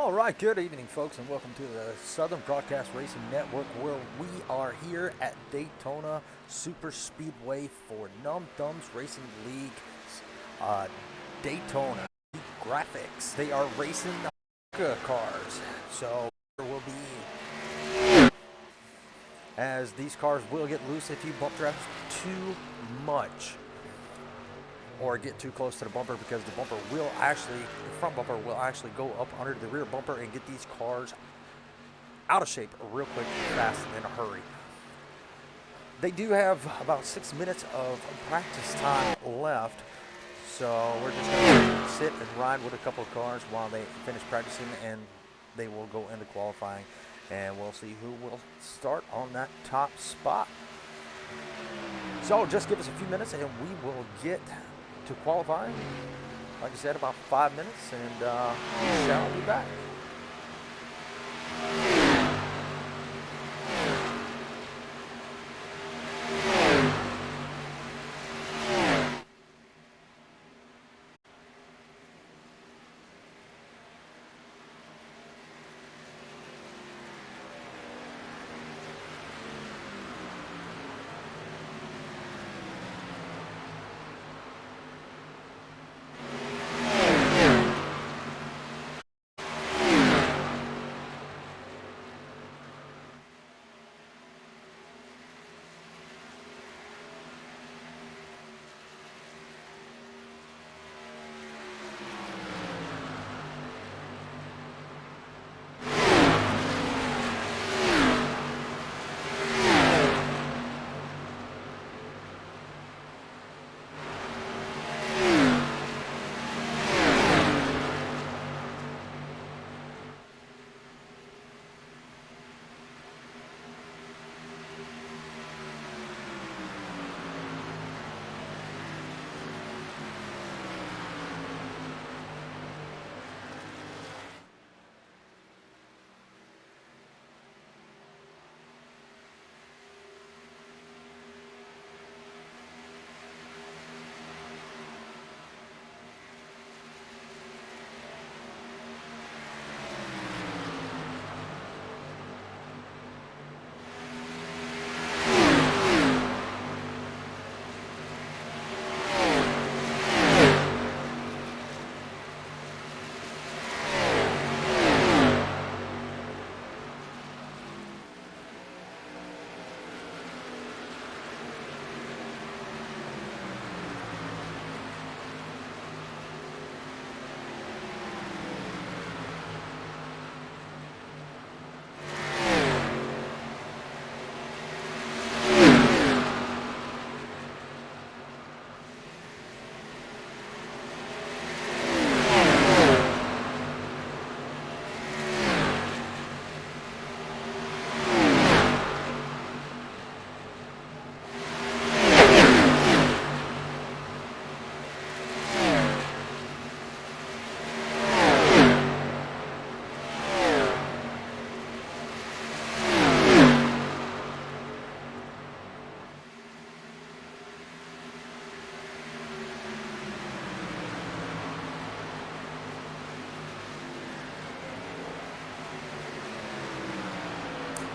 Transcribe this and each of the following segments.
All right, good evening, folks, and welcome to the Southern Broadcast Racing Network, where we are here at Daytona Super Speedway for Num Thumbs Racing League Daytona graphics. They are racing Arca cars, so there will be, as these cars will get loose if you bump traffic too much or get too close to the bumper, because the bumper will actually, the front bumper will actually go up under the rear bumper and get these cars out of shape real quick and fast and in a hurry. They do have about 6 minutes of practice time left, so we're just going to sit and ride with a couple of cars while they finish practicing, and they will go into qualifying, and we'll see who will start on that top spot. So just give us a few minutes and we will get to qualifying. Like I said, about 5 minutes, and we shall be back.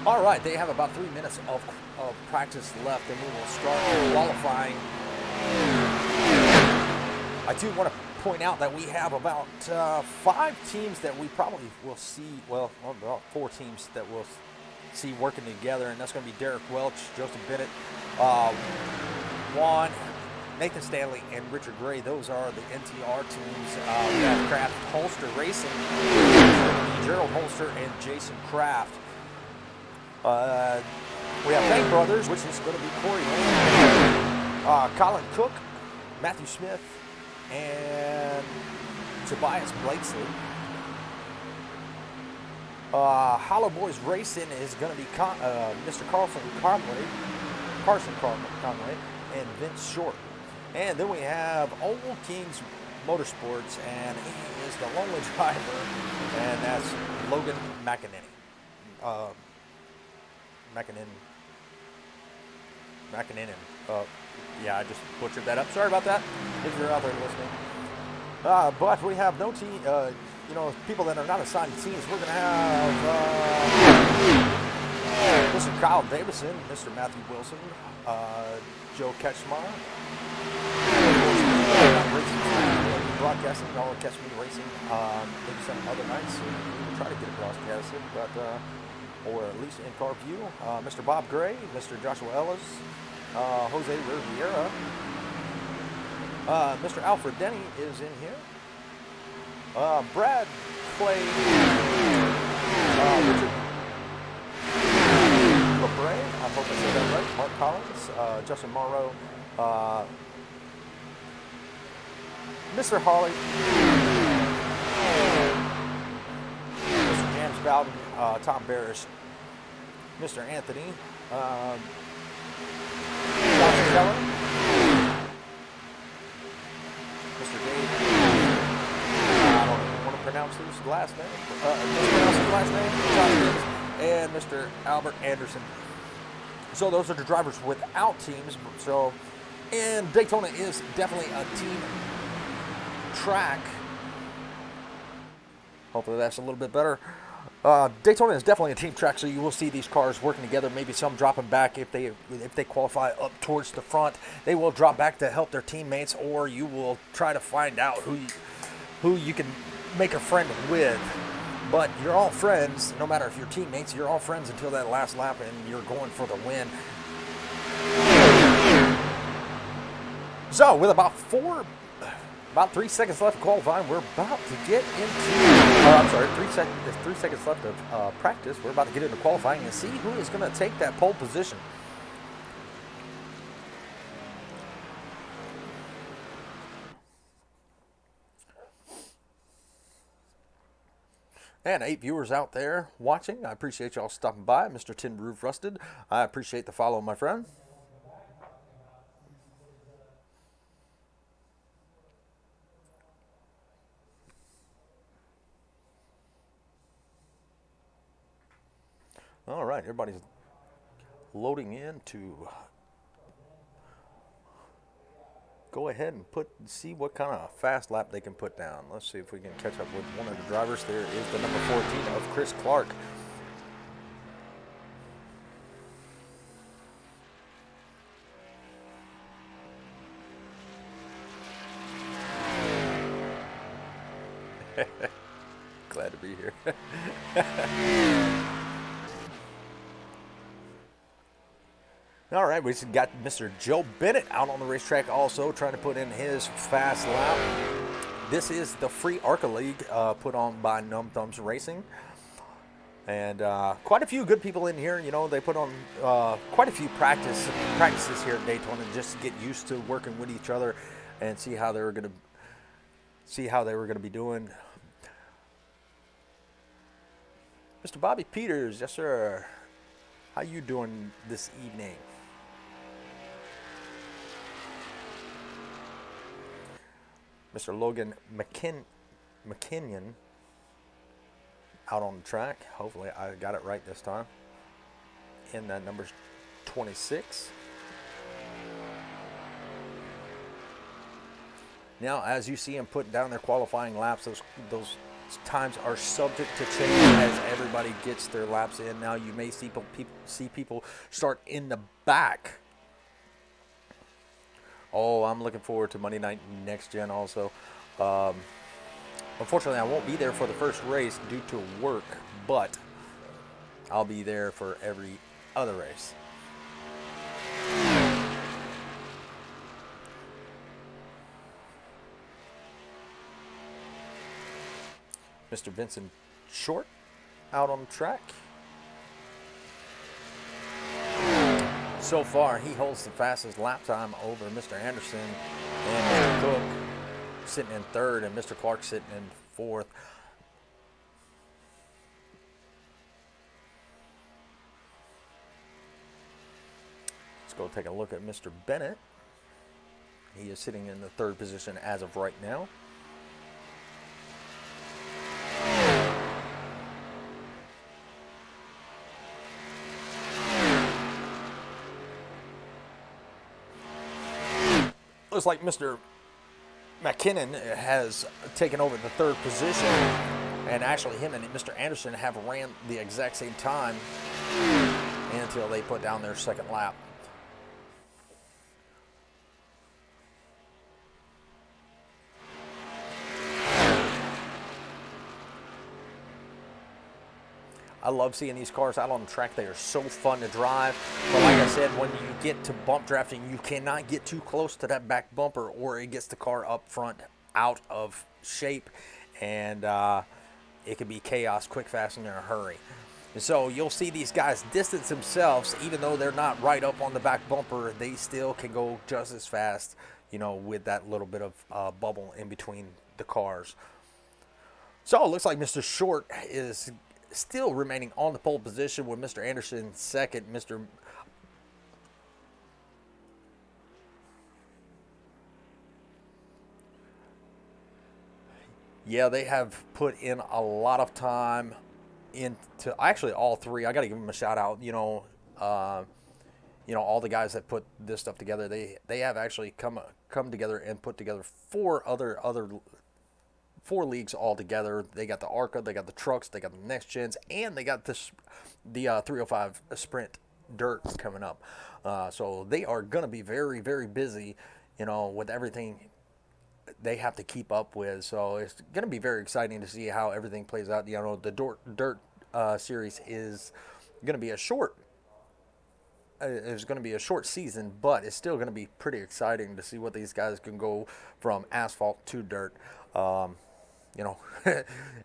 All right, they have about 3 minutes of practice left, and we will start qualifying. I do want to point out that we have about 5 teams that we probably will see, well, about 4 teams that we'll see working together, and that's going to be Derek Welch, Joseph Bennett, Juan, Nathan Stanley, and Richard Gray. Those are the NTR teams. We have Kraft Holster Racing, Gerald Holster, and Jason Kraft. We have Bank Brothers, which is going to be Corey Lane, Colin Cook, Matthew Smith, and Tobias Blakesley. Hollow Boys Racing is going to be Mr. Carson Conway, and Vince Short. And then we have Old Kings Motorsports, and he is the lonely driver, and that's Logan McEnany. McEnany. Yeah, I just butchered that up. Sorry about that, if you're out there listening. But we have no team. people that are not assigned scenes. We're going to have Mr. Kyle Davison, Mr. Matthew Wilson, Joe Ketchmeyer, broadcasting, all Catch Me Racing, maybe some other nights. We will try to get it broadcasted, but or at least in car view. Mr. Bob Gray, Mr. Joshua Ellis, Jose Riviera, Mr. Alfred Denny is in here. Brad Clay, Richard LeBray, I hope I said that right. Mark Collins, Justin Morrow, Mr. Hawley, Mr. James Bowden, Tom Barish, Mr. Anthony, Dr. Keller, Mr. Dave, I don't even want to pronounce his last name, John Davis, and Mr. Albert Anderson. So those are the drivers without teams. So, and Daytona is definitely a team track. Hopefully that's a little bit better. Daytona is definitely a team track, so you will see these cars working together. Maybe some dropping back if they qualify up towards the front. They will drop back to help their teammates, or you will try to find out who you can make a friend with. But you're all friends, no matter if you're teammates. You're all friends until that last lap, and you're going for the win. So with about 3 seconds left of qualifying, we're about to get into, 3 seconds left of practice. We're about to get into qualifying and see who is going to take that pole position. And 8 viewers out there watching, I appreciate y'all stopping by. Mr. Tin Roof Rusted, I appreciate the follow, my friend. All right, everybody's loading in to go ahead and see what kind of fast lap they can put down. Let's see if we can catch up with one of the drivers. There is the number 14 of Chris Clark. Glad to be here. All right, we just got Mr. Joe Bennett out on the racetrack also, trying to put in his fast lap. This is the free Arca League put on by Numb Thumbs Racing. And quite a few good people in here. They put on quite a few practices here at Daytona just to get used to working with each other and see how they were going to be doing. Mr. Bobby Peters, yes sir. How you doing this evening? Mr. Logan McKinnon out on the track. Hopefully I got it right this time. And that number's 26. Now, as you see them putting down their qualifying laps, those times are subject to change as everybody gets their laps in. Now you may see people start in the back. Oh, I'm looking forward to Monday Night Next Gen also. Unfortunately, I won't be there for the first race due to work, but I'll be there for every other race. Mr. Vincent Short out on the track. So far, he holds the fastest lap time over Mr. Anderson and Mr. Cook sitting in third and Mr. Clark sitting in fourth. Let's go take a look at Mr. Bennett. He is sitting in the third position as of right now. Looks like Mr. McKinnon has taken over the third position. And actually, him and Mr. Anderson have ran the exact same time until they put down their second lap. I love seeing these cars out on the track. They are so fun to drive. But like I said, when you get to bump drafting, you cannot get too close to that back bumper or it gets the car up front out of shape. And it can be chaos quick, fast, and in a hurry. And so you'll see these guys distance themselves. Even though they're not right up on the back bumper, they still can go just as fast, you know, with that little bit of bubble in between the cars. So it looks like Mr. Short is still remaining on the pole position with Mr. Anderson second. Yeah, they have put in a lot of time into actually all three. I got to give them a shout out. All the guys that put this stuff together. They have actually come together and put together four leagues all together. They got the Arca, they got the trucks, they got the next gens, and they got the 305 Sprint Dirt coming up. So they are going to be very, very busy, with everything they have to keep up with. So it's going to be very exciting to see how everything plays out. The Dirt series is going to be a short. It's going to be a short season, but it's still going to be pretty exciting to see what these guys can go from asphalt to dirt.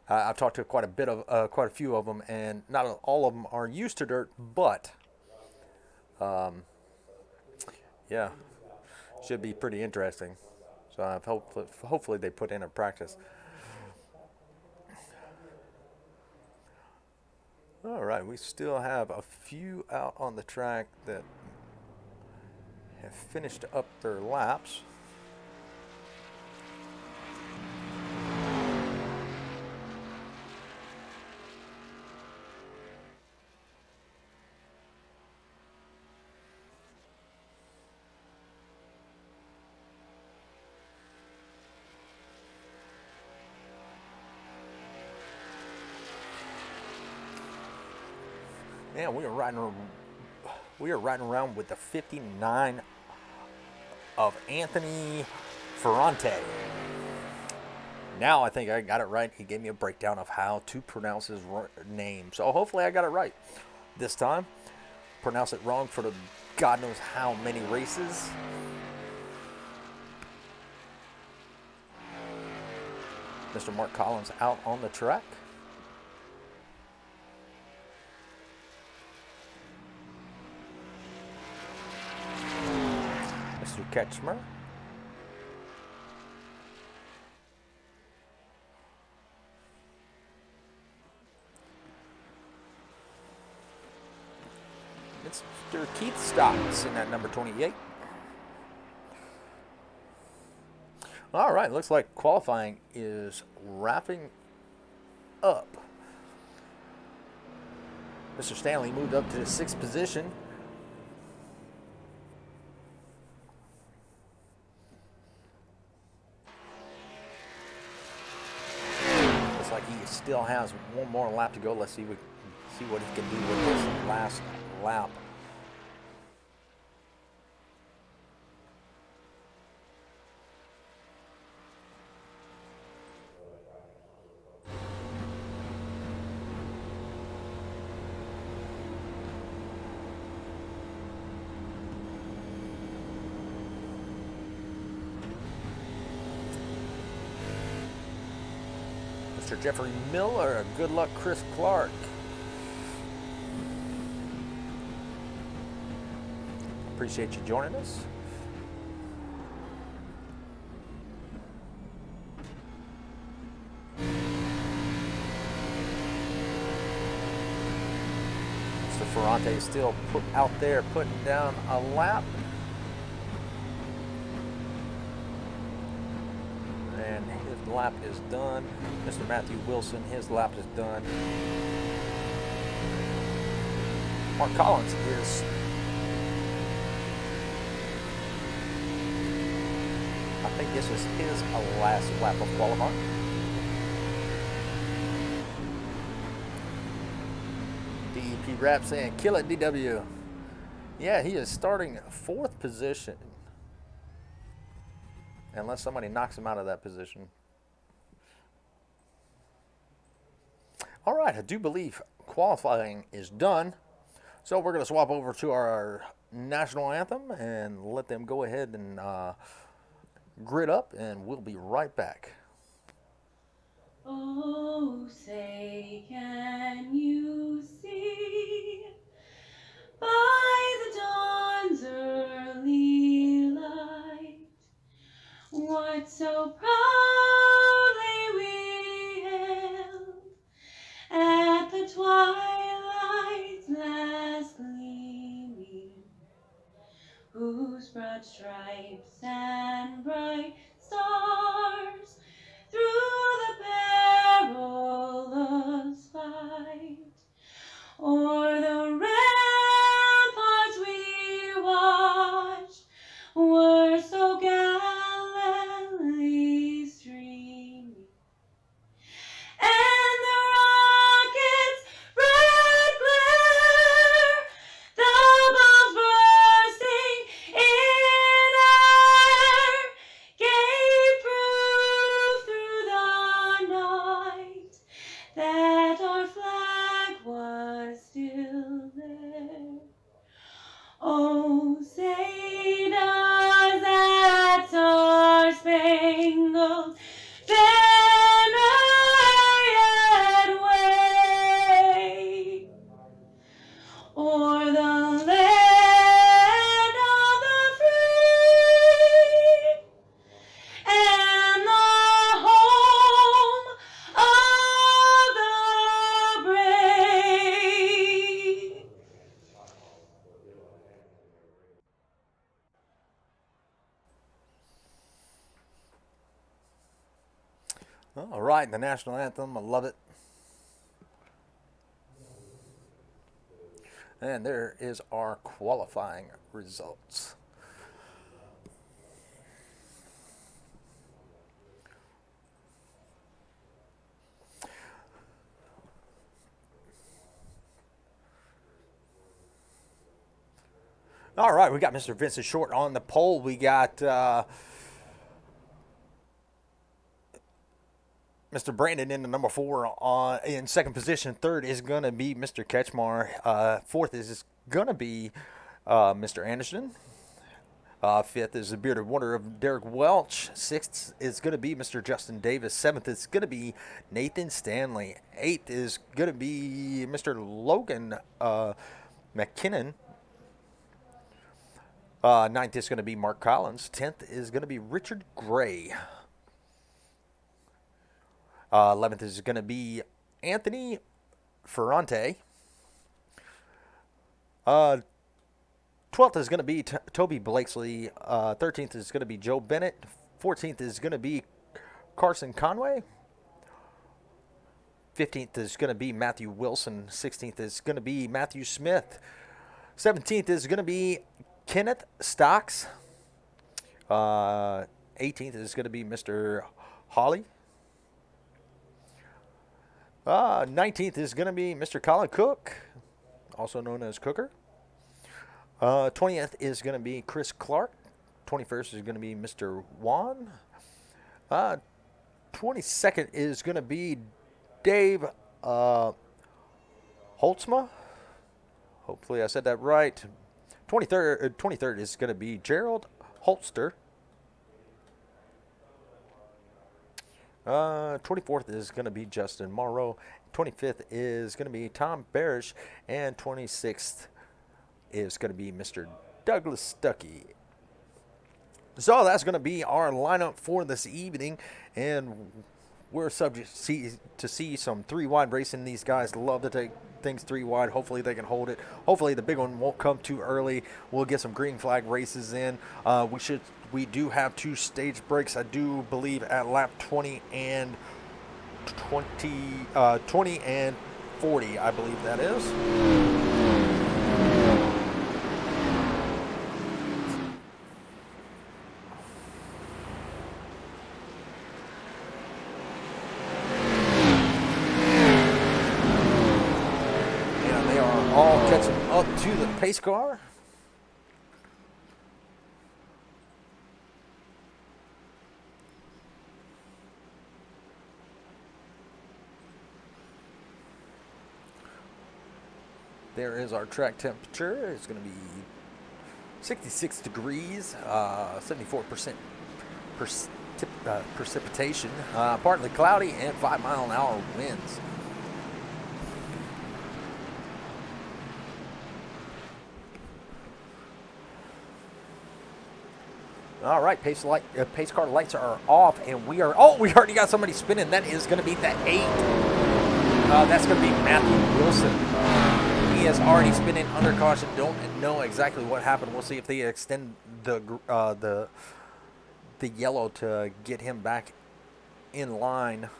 I've talked to quite a few of them, and not all of them are used to dirt, but should be pretty interesting. So hopefully they put in a practice. All right, we still have a few out on the track that have finished up their laps. Yeah, we are riding around with the 59 of Anthony Ferrante. Now I think I got it right. He gave me a breakdown of how to pronounce his name. So hopefully I got it right this time. Pronounce it wrong for the God knows how many races. Mr. Mark Collins out on the track. Mr. Ketchmer. Mr. Keith Stocks in that number 28. All right, looks like qualifying is wrapping up. Mr. Stanley moved up to the 6th position. Looks like he still has one more lap to go. Let's see what he can do with this last lap. Mr. Jeffrey Miller, good luck, Chris Clark. Appreciate you joining us. Mr. Ferrante is still out there putting down a lap. And his lap is done. Mr. Matthew Wilson, his lap is done. Mark Collins is I think this is his last lap of qualifying. P Rap saying, kill it, DW. Yeah, he is starting 4th position. Unless somebody knocks him out of that position. All right, I do believe qualifying is done. So we're going to swap over to our national anthem and let them go ahead and grid up, and we'll be right back. Oh, say can you see by the dawn's early light what so proudly we hailed at the twilight's last gleaming, whose broad stripes and bright stars through the perilous fight o'er the ramparts we watched were so gallantly streaming, and the rocket's red glare, the bombs bursting in air, gave proof through the night that our flag was still there. Oh, say does that star-spangled banner yet wave o'er the land of the free and the home of the brave? All right, the national anthem, I love it. And there is our qualifying results. All right, we got Mr. Vincent Short on the pole. We got Mr. Brandon in the number 4 in 2nd position. 3rd is going to be Mr. Ketchmar. 4th is going to be Mr. Anderson. 5th is the bearded wonder of Derek Welch. 6th is going to be Mr. Justin Davis. 7th is going to be Nathan Stanley. 8th is going to be Mr. Logan McKinnon. 9th is going to be Mark Collins. 10th is going to be Richard Gray. 11th is going to be Anthony Ferrante. 12th is going to be Toby Blakesley. 13th is going to be Joe Bennett. 14th is going to be Carson Conway. 15th is going to be Matthew Wilson. 16th is going to be Matthew Smith. 17th is going to be Kenneth Stocks. 18th is going to be Mr. Hawley. 19th is going to be Mr. Colin Cook, also known as Cooker. 20th is going to be Chris Clark. 21st is going to be Mr. Juan. 22nd is going to be Dave Holtzma. Hopefully I said that right. 23rd is going to be Gerald Holster. 24th is going to be Justin Morrow. 25th is going to be Tom Barish. And 26th is going to be Mr. Douglas Stuckey. So that's going to be our lineup for this evening. And we're subject to see some 3-wide racing. These guys love to take things 3-wide. Hopefully they can hold it. Hopefully the big one won't come too early. We'll get some green flag races in. We do have 2 stage breaks, I do believe, at lap 20 and 20 and 40, I believe that is. pace car. There is our track temperature. It's going to be 66 degrees, 74% precipitation, partly cloudy, and 5-mile-an-hour winds. All right, pace car lights are off, and we already got somebody spinning. That is going to be the 8. That's going to be Matthew Wilson. He is already spinning under caution. Don't know exactly what happened. We'll see if they extend the yellow to get him back in line.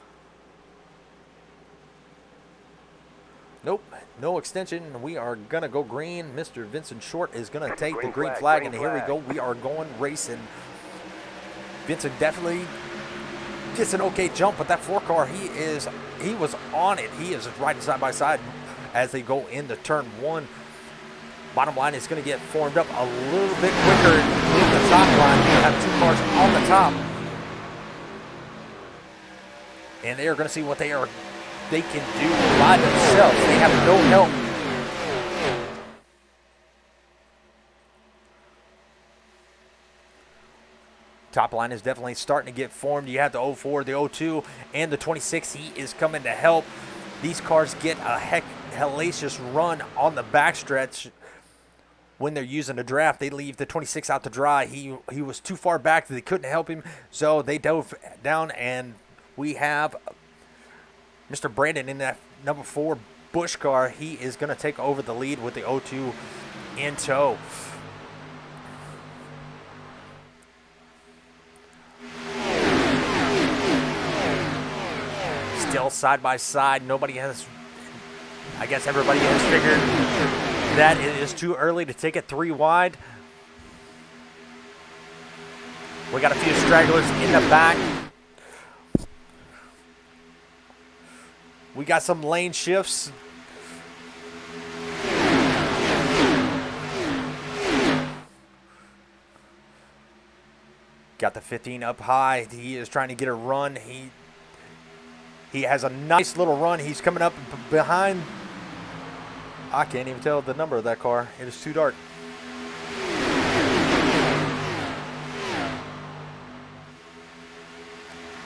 Nope, no extension. We are going to go green. Mr. Vincent Short is going to take the green flag, and here we go. We are going racing. Vincent definitely gets an okay jump, but that 4 car, he was on it. He is riding side by side as they go into turn 1. Bottom line is going to get formed up a little bit quicker in the top line. We're going to have 2 cars on the top, and they are going to see what they can do by themselves. They have no help. Top line is definitely starting to get formed. You have the 04, the 02, and the 26. He is coming to help. These cars get a hellacious run on the backstretch when they're using a draft. They leave the 26 out to dry. He was too far back. They couldn't help him, so they dove down, and we have Mr. Brandon in that number 4 Busch car. He is going to take over the lead with the 02 in tow. Still side by side. I guess everybody has figured that it is too early to take it 3 wide. We got a few stragglers in the back. We got some lane shifts. Got the 15 up high. He is trying to get a run. He has a nice little run. He's coming up behind. I can't even tell the number of that car. It is too dark.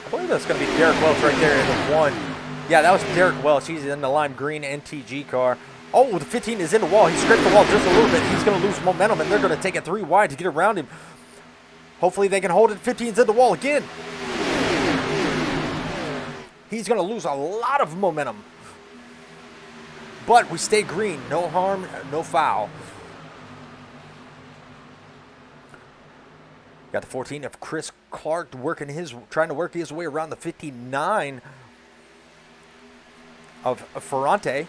I believe that's going to be Derek Welch right there in the 1. Yeah, that was Derek Welch. He's in the lime green NTG car. Oh, the 15 is in the wall. He scraped the wall just a little bit. He's going to lose momentum, and they're going to take it 3 wide to get around him. Hopefully they can hold it. 15's in the wall again. He's going to lose a lot of momentum. But we stay green. No harm, no foul. Got the 14 of Chris Clark trying to work his way around the 59 of Ferrante.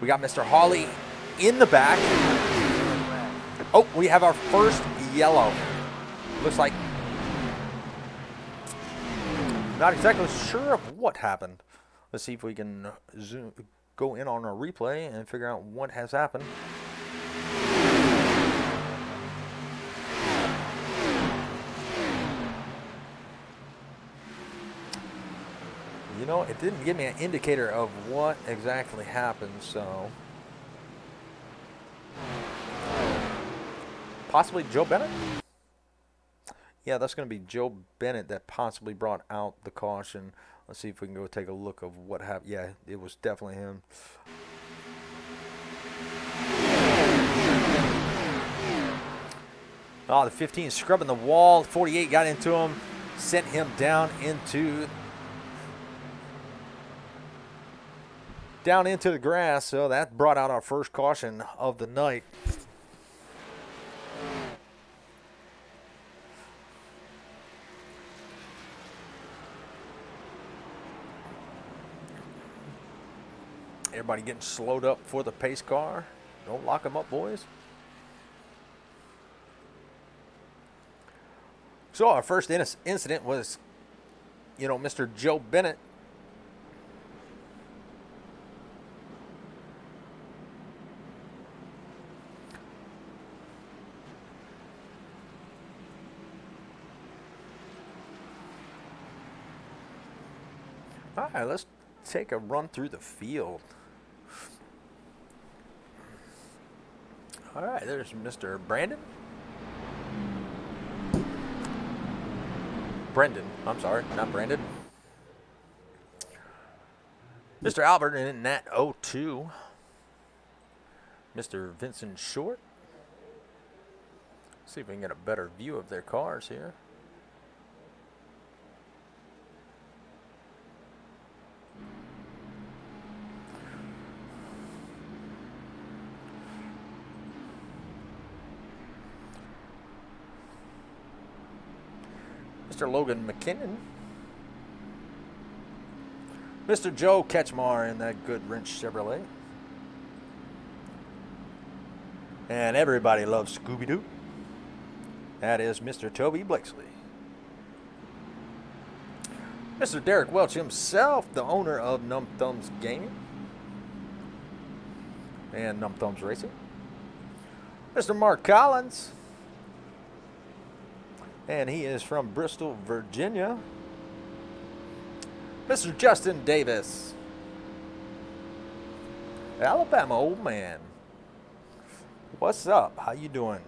We got Mr. Hawley in the back. Oh, we have our first yellow. Looks like not exactly sure of what happened. Let's see if we can go in on our replay and figure out what has happened. You know, it didn't give me an indicator of what exactly happened, so possibly Joe Bennett? Yeah, that's going to be Joe Bennett that possibly brought out the caution. Let's see if we can go take a look of what happened. Yeah, it was definitely him. Oh, the 15 is scrubbing the wall. 48 got into him, sent him down into the grass. So that brought out our first caution of the night. Everybody getting slowed up for the pace car. Don't lock them up, boys. So our first incident was, Mr. Joe Bennett All right, let's take a run through the field. All right, there's Mr. Brendan, I'm sorry, not Brandon. Mr. Albert in that 02. Mr. Vincent Short. See if we can get a better view of their cars here. Mr. Logan McKinnon. Mr. Joe Ketchmar in that good wrench Chevrolet. And everybody loves Scooby-Doo. That is Mr. Toby Blakesley. Mr. Derek Welch himself, the owner of Num Thumbs Gaming and Num Thumbs Racing. Mr. Mark Collins. And he is from Bristol, Virginia. Mr. Justin Davis. Alabama old man. What's up? How you doing?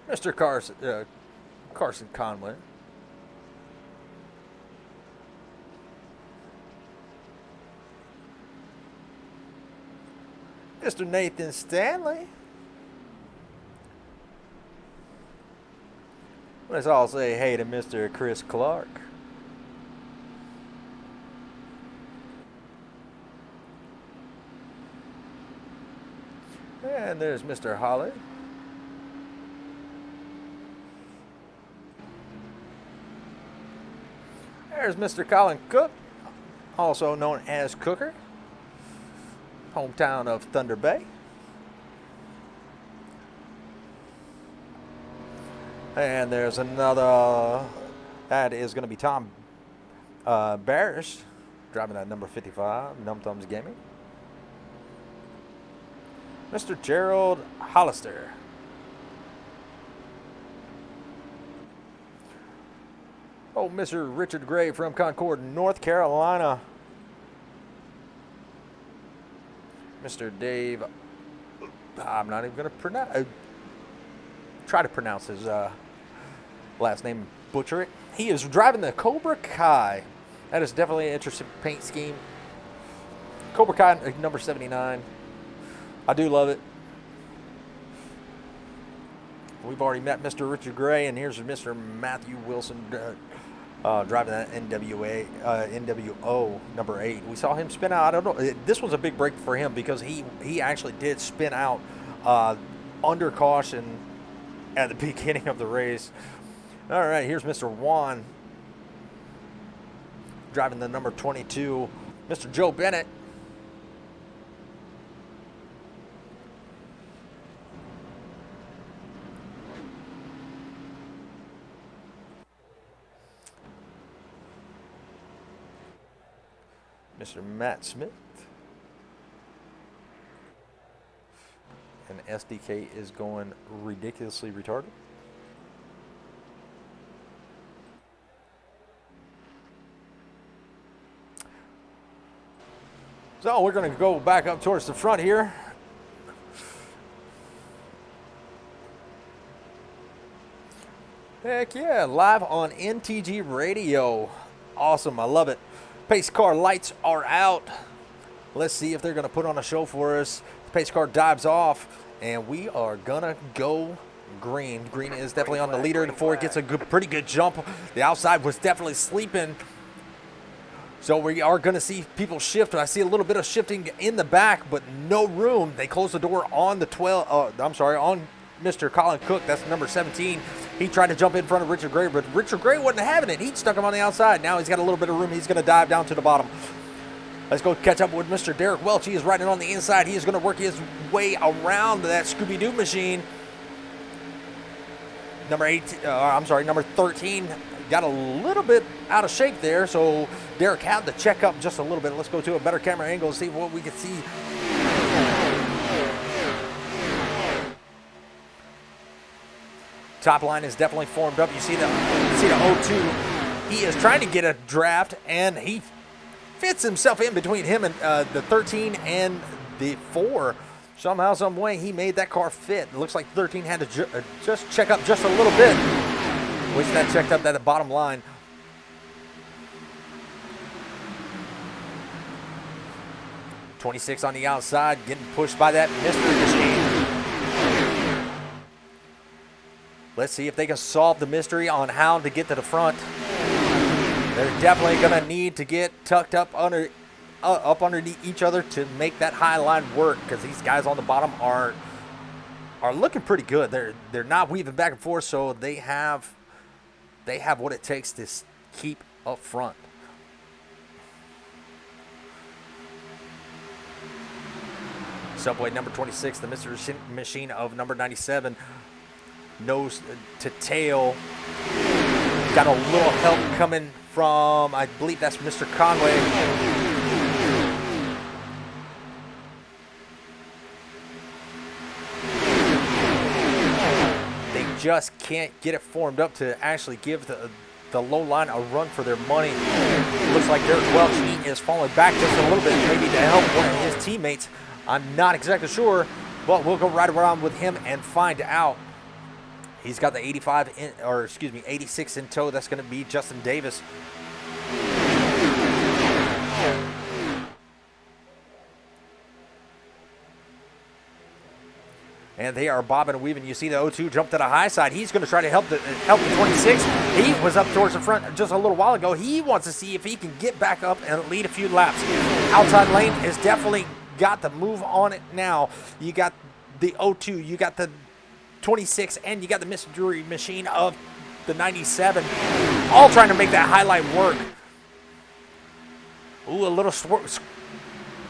Mr. Carson Conway. Mr. Nathan Stanley. Let's all say hey to Mr. Chris Clark. And there's Mr. Holly. There's Mr. Colin Cook, also known as Cooker, hometown of Thunder Bay. And there's another, that is going to be Tom Barish, driving that number 55, Num Thumbs Gaming. Mr. Gerald Hollister. Oh, Mr. Richard Gray from Concord, North Carolina. Mr. Dave, I'm not even going to try to pronounce his last name, butcher it. He is driving the Cobra Kai. That is definitely an interesting paint scheme. Cobra Kai number 79. I do love it. We've already met Mr. Richard Gray, and here's Mr. Matthew Wilson driving that NWO number 8. We saw him spin out. I don't know. This was a big break for him because he actually did spin out under caution at the beginning of the race. All right, here's Mr. Juan driving the number 22. Mr. Joe Bennett. Mr. Matt Smith. And SDK is going ridiculously retarded. So we're going to go back up towards the front here. Heck yeah, live on NTG Radio. Awesome, I love it. Pace car lights are out. Let's see if they're going to put on a show for us. The pace car dives off, and we are going to go green. Green is definitely on the leader before it gets a pretty good jump. The outside was definitely sleeping. So we are going to see people shift. I see a little bit of shifting in the back, but no room. They closed the door on the on Mr. Colin Cook. That's number 17. He tried to jump in front of Richard Gray, but Richard Gray wasn't having it. He stuck him on the outside. Now he's got a little bit of room. He's going to dive down to the bottom. Let's go catch up with Mr. Derek Welch. He is riding on the inside. He is going to work his way around that Scooby-Doo machine. Number 13 got a little bit out of shape there, so Derek had to check up just a little bit. Let's go to a better camera angle and see what we can see. Top line is definitely formed up. You see the 0-2. He is trying to get a draft, and he fits himself in between him and the 13 and the 4. Somehow, some way, he made that car fit. It looks like 13 had to just check up just a little bit. Wish that checked up that bottom line. .26 on the outside, getting pushed by that mystery machine. Let's see if they can solve the mystery on how to get to the front. They're definitely going to need to get tucked up underneath each other to make that high line work, because these guys on the bottom are looking pretty good. They're not weaving back and forth, so they have what it takes to keep up front. Subway number 26, the mystery machine of number 97, nose to tail. Got a little help coming from, I believe that's Mr. Conway. They just can't get it formed up to actually give the low line a run for their money. It looks like Derek Welch, he is falling back just a little bit, maybe to help one of his teammates. I'm not exactly sure, but we'll go right around with him and find out. He's got the 86 in tow. That's going to be Justin Davis. And they are bobbing and weaving. You see the 0-2 jump to the high side. He's going to try to help the 26. He was up towards the front just a little while ago. He wants to see if he can get back up and lead a few laps. Outside lane is definitely got the move on it now. You got the 0-2, you got the 26, and you got the mystery machine of the 97, all trying to make that highlight work. Ooh, a little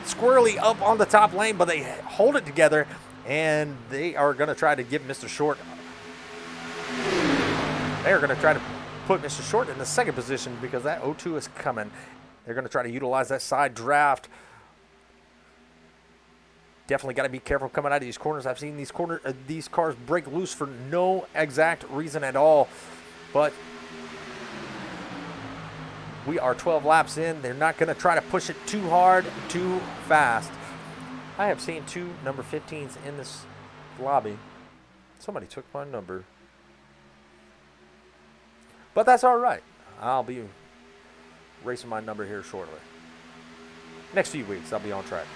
squirrely up on the top lane, but they hold it together, and they are going to try to give Mr. Short. They are going to try to put Mr. Short in the second position because that 0-2 is coming. They're going to try to utilize that side draft. Definitely got to be careful coming out of these corners. I've seen these cars break loose for no exact reason at all. But we are 12 laps in. They're not going to try to push it too hard, too fast. I have seen 2 number 15s in this lobby. Somebody took my number. But that's all right. I'll be racing my number here shortly. Next few weeks, I'll be on track.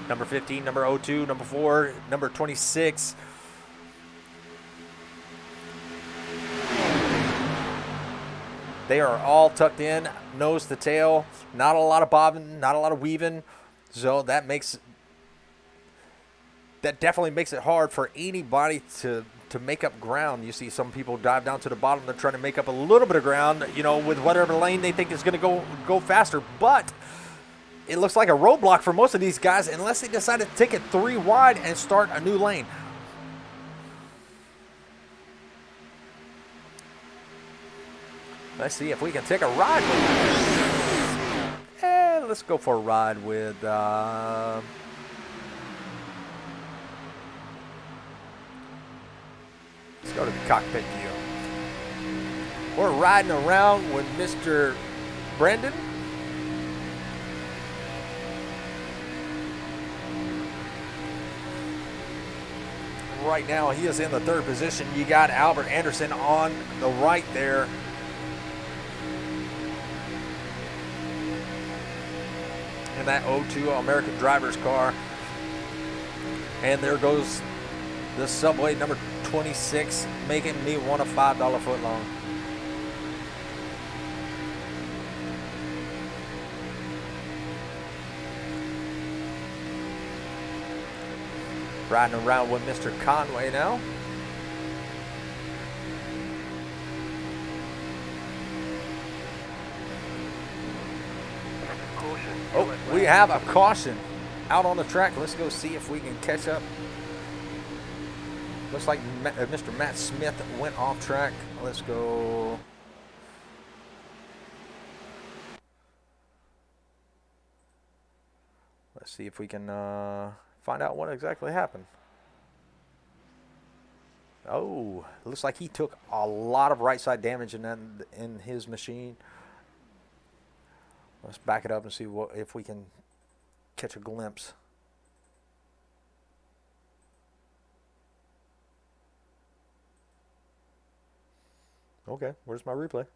Number 15, number 0-2, number 4, number 26. They are all tucked in, nose to tail. Not a lot of bobbing, not a lot of weaving. So that definitely makes it hard for anybody to make up ground. You see some people dive down to the bottom. They're trying to make up a little bit of ground, with whatever lane they think is going to go faster. But it looks like a roadblock for most of these guys unless they decide to take it 3 wide and start a new lane. Let's see if we can take a ride with let's go for a ride with let's go to the cockpit view. We're riding around with Mr. Brandon. Right now, he is in the 3rd position. You got Albert Anderson on the right there. In that 0-2 American driver's car. And there goes the Subway number 26, making me want a $5 foot long. Riding around with Mr. Conway now. Oh, we have a caution out on the track. Let's go see if we can catch up. Looks like Mr. Matt Smith went off track. Let's go. Let's see if we can find out what exactly happened. Oh, looks like he took a lot of right side damage in his machine. Let's back it up and see if we can catch a glimpse. Okay, where's my replay?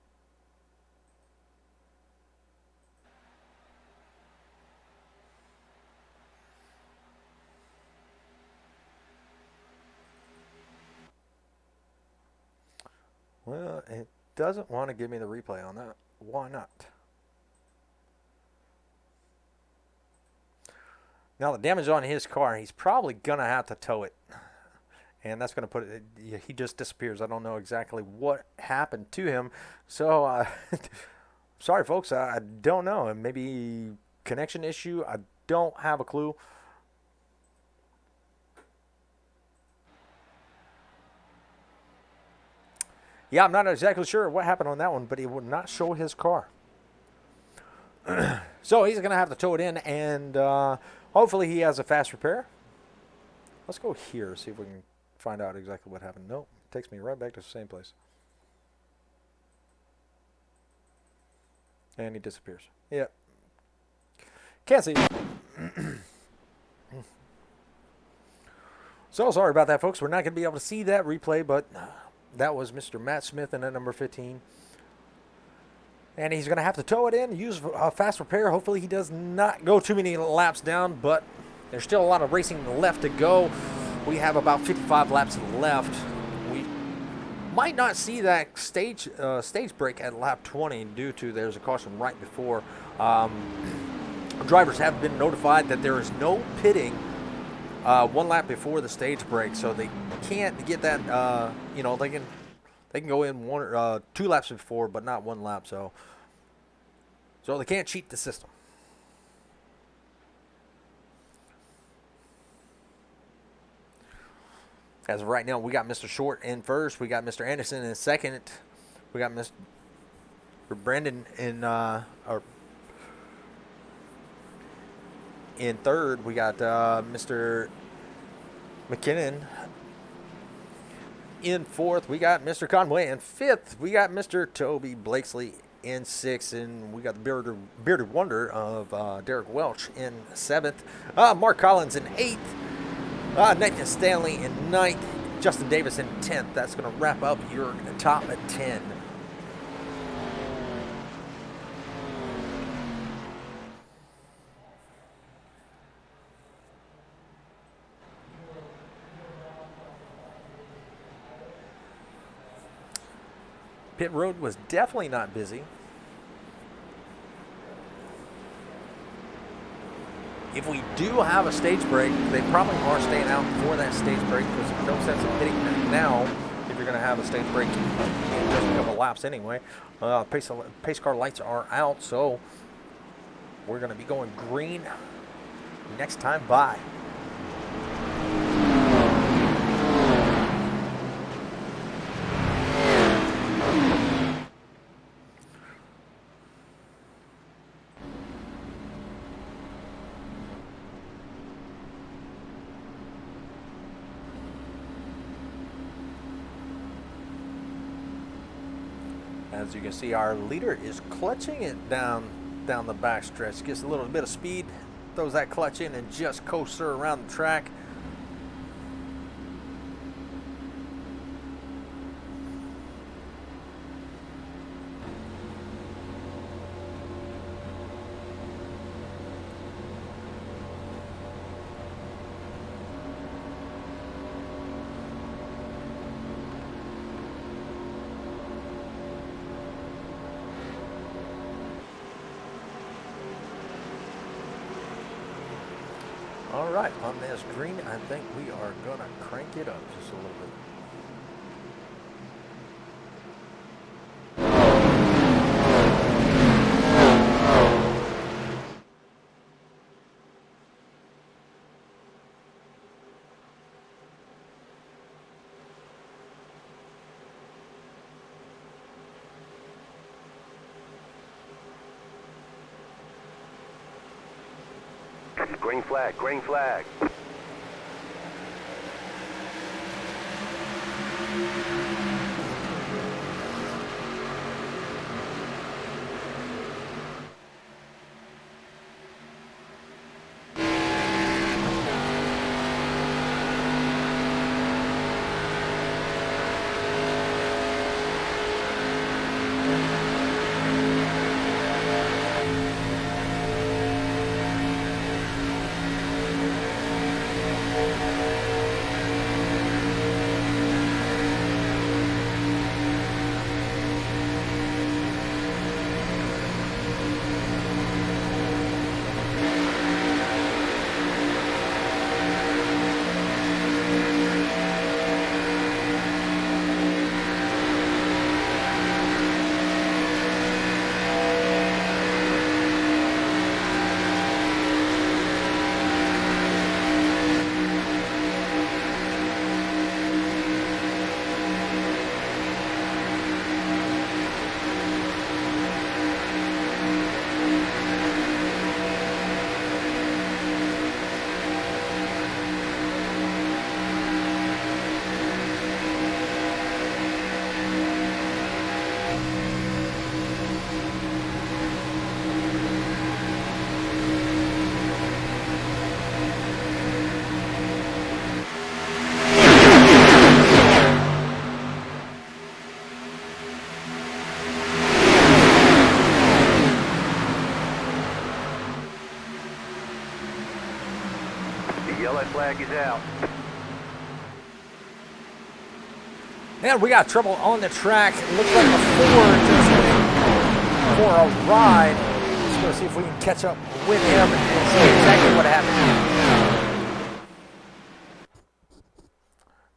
Well, it doesn't want to give me the replay on that. Why not? Now the damage on his car, he's probably going to have to tow it. And that's going to put it, he just disappears. I don't know exactly what happened to him. So, sorry folks, I don't know. Maybe connection issue. I don't have a clue. Yeah, I'm not exactly sure what happened on that one, but it would not show his car. So he's going to have to tow it in, and hopefully he has a fast repair. Let's go here, see if we can find out exactly what happened. Nope, takes me right back to the same place. And he disappears. Yep. Can't see. So sorry about that, folks. We're not going to be able to see that replay, but that was Mr. Matt Smith in at number 15. And he's going to have to tow it in, use a fast repair. Hopefully he does not go too many laps down, but there's still a lot of racing left to go. We have about 55 laps left. We might not see that stage break at lap 20 due to there's a caution right before. Drivers have been notified that there is no pitting 1 lap before the stage break, so they can't get that. They can go in 2 laps before, but not 1 lap. So they can't cheat the system. As of right now, we got Mr. Short in first. We got Mr. Anderson in second. We got Mr. Brandon in third. We got Mr. McKinnon in fourth. We got Mr. Conway in fifth. We got Mr. Toby Blakesley in sixth. And we got the bearded wonder of Derek Welch in seventh. Mark Collins in eighth. Nathan Stanley in ninth. Justin Davis in 10th. That's going to wrap up your top 10. Pit road was definitely not busy. If we do have a stage break, they probably are staying out for that stage break because there's no sense of hitting now if you're going to have a stage break in just a couple laps anyway. Pace car lights are out, so we're going to be going green next time by. As you can see, our leader is clutching it down the backstretch. Gets a little bit of speed, throws that clutch in, and just coasts her around the track. All right, on this green, I think we are going to crank it up just a little bit. Green flag, green flag. Drag is out. And we got trouble on the track. It looks like the Ford just went for a ride. Let's go see if we can catch up with him and see exactly what happened.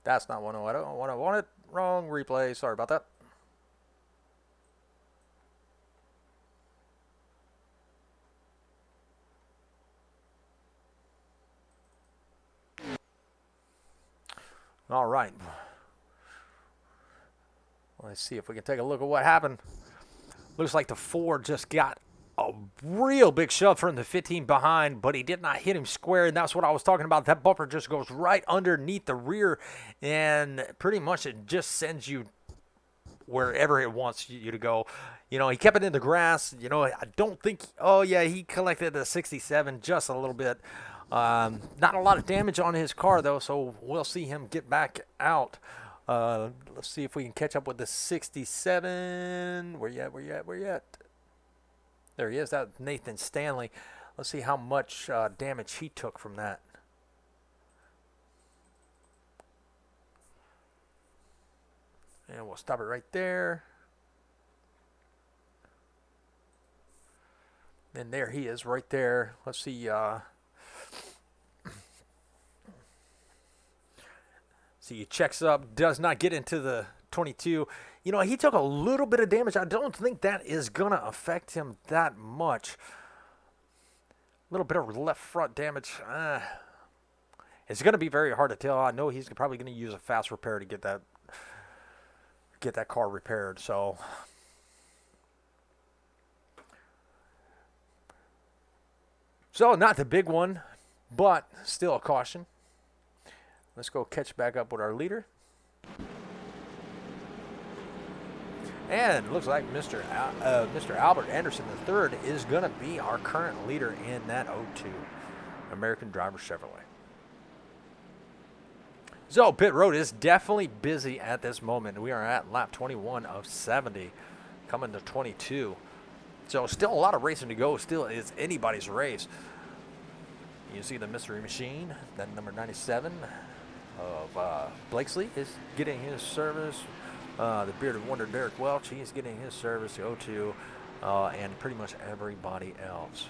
That's not what I wanted. Wrong replay. Sorry about that. All right. Let's see if we can take a look at what happened. Looks like the Ford just got a real big shove from the 15 behind, but he did not hit him square, and that's what I was talking about. That bumper just goes right underneath the rear, and pretty much it just sends you wherever it wants you to go. You know, he kept it in the grass. You know, I don't think, oh, yeah, he collected a 67 just a little bit. Not a lot of damage on his car, though, so we'll see him get back out. Let's see if we can catch up with the 67. Where you at? There he is. That's Nathan Stanley. Let's see how much damage he took from that. And we'll stop it right there. And there he is right there. Let's see. So he checks up, does not get into the 22. You know, he took a little bit of damage. I don't think that is going to affect him that much. A little bit of left front damage. It's going to be very hard to tell. I know he's probably going to use a fast repair to get that car repaired. So not the big one, but still a caution. Let's go catch back up with our leader. And it looks like Mr. Albert Anderson III is going to be our current leader in that 02 American Driver Chevrolet. So pit road is definitely busy at this moment. We are at lap 21 of 70, coming to 22. So still a lot of racing to go. Still is anybody's race. You see the mystery machine, that number 97 of Blakesley is getting his service. The bearded wonder Derek Welch, he's getting his service. The 02, and pretty much everybody else.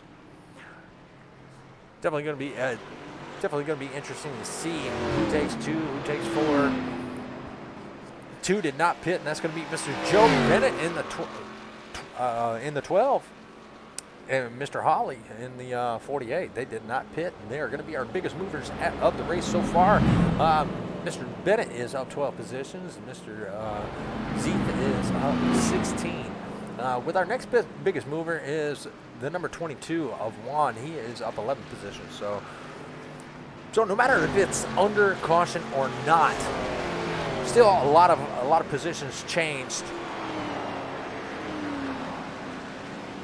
Definitely going to be interesting to see who takes 2, who takes 4. 2 did not pit, and that's going to be Mr. Joe Bennett in the 12. And Mr. Holly in the 48. They did not pit, and they are going to be our biggest movers of the race so far. Mr. Bennett is up 12 positions. Mr. Zeeth is up 16. With our next biggest mover is the number 22 of Juan. He is up 11 positions. So no matter if it's under caution or not, still a lot of positions changed.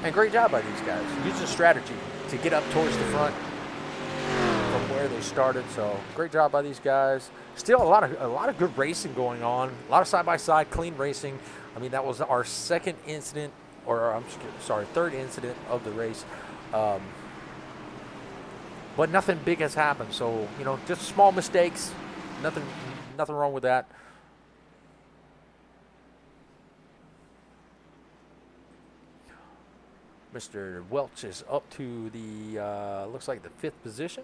And great job by these guys. Using strategy to get up towards the front from where they started. So great job by these guys. Still a lot of good racing going on. A lot of side-by-side, clean racing. I mean, that was our third incident of the race. But nothing big has happened. So, you know, just small mistakes. Nothing wrong with that. Mr. Welch is up to the, looks like the 5th position.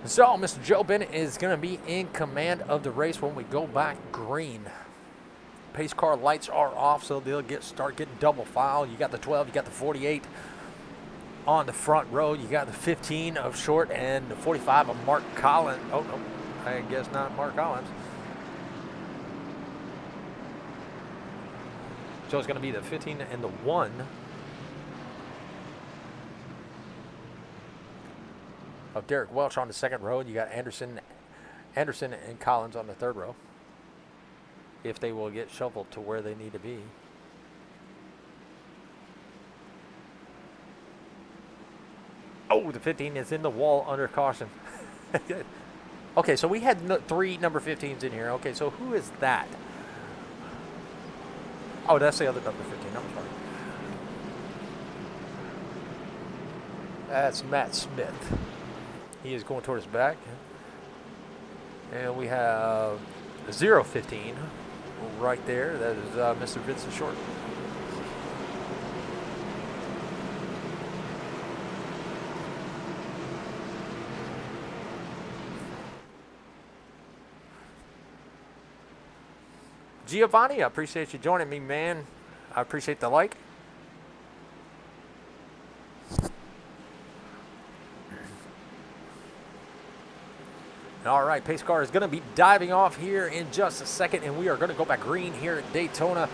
So, Mr. Joe Bennett is going to be in command of the race when we go back green. Pace car lights are off, so they'll start getting double file. You got the 12, you got the 48. On the front row, you got the 15 of Short and the 45 of Mark Collins. Oh, no, I guess not Mark Collins. So it's going to be the 15 and the 1 of Derek Welch on the second row. You got Anderson and Collins on the third row, if they will get shuffled to where they need to be. Oh, the 15 is in the wall under caution. Okay, so we had 3 number 15s in here. Okay, so who is that? Oh, that's the other number 15. I'm sorry. That's Matt Smith. He is going towards the back. And we have 015 right there. That is Mr. Vincent Short. Giovanni, I appreciate you joining me, man. I appreciate the like. All right, pace car is going to be diving off here in just a second, and we are going to go back green here at Daytona.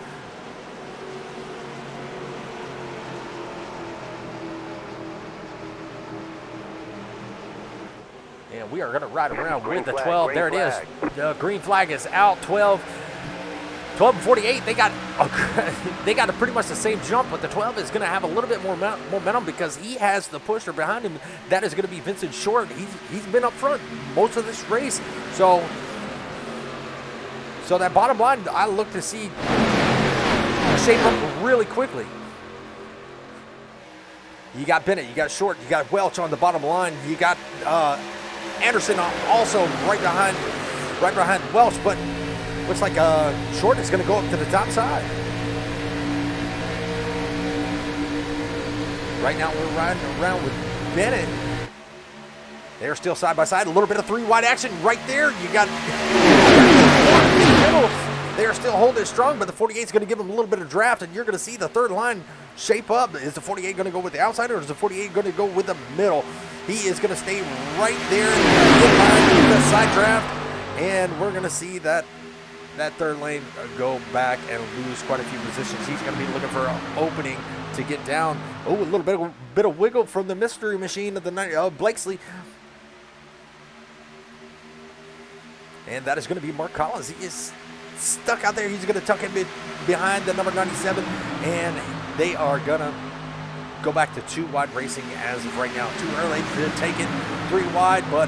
And we are going to ride around with the 12. There it is. The green flag is out. 12 and 48. They got pretty much the same jump, but the 12 is going to have a little bit more momentum because he has the pusher behind him. That is going to be Vincent Short. He's been up front most of this race. So that bottom line, I look to see shape up really quickly. You got Bennett, you got Short, you got Welch on the bottom line. You got Anderson also right behind Welch, but looks like Short is going to go up to the top side. Right now we're riding around with Bennett. They're still side by side. A little bit of 3 wide action right there. You got in the middle. They are still holding it strong, but the 48 is going to give them a little bit of draft, and you're going to see the third line shape up. Is the 48 going to go with the outside, or is the 48 going to go with the middle? He is going to stay right there in the side draft, and we're going to see that third lane go back and lose quite a few positions. He's going to be looking for an opening to get down. Oh, a little bit of wiggle from the mystery machine of the Blakesley. And that is going to be Mark Collins. He is stuck out there. He's going to tuck him behind the number 97, and they are going to go back to 2 wide racing as of right now. Too early to take it 3 wide, but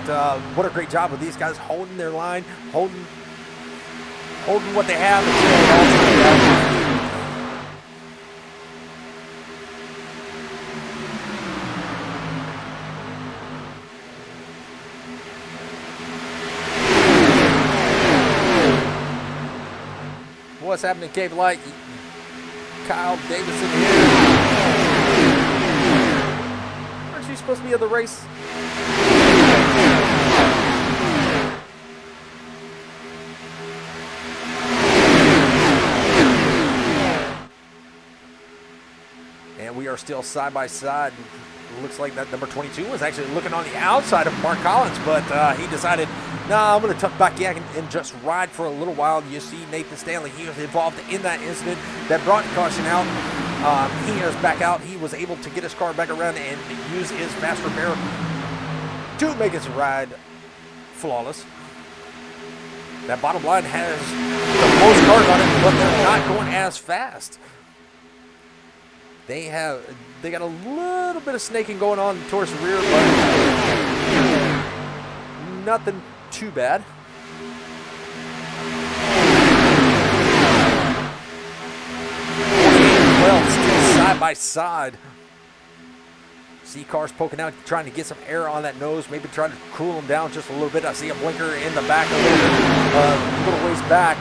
what a great job of these guys holding their line, holding what they have until it all comes down. What's happening, Cape Light? Kyle Davidson here. Aren't you supposed to be at the race? And we are still side by side. Looks like that number 22 was actually looking on the outside of Mark Collins, but he decided, no, I'm going to tuck back in and just ride for a little while. You see Nathan Stanley, he was involved in that incident that brought caution out. He is back out. He was able to get his car back around and use his fast repair to make his ride flawless. That bottom line has the most cars on it, but they're not going as fast. They got a little bit of snaking going on towards the rear, but nothing too bad. Well, still side by side. See cars poking out, trying to get some air on that nose, maybe trying to cool them down just a little bit. I see a blinker in the back a little ways back.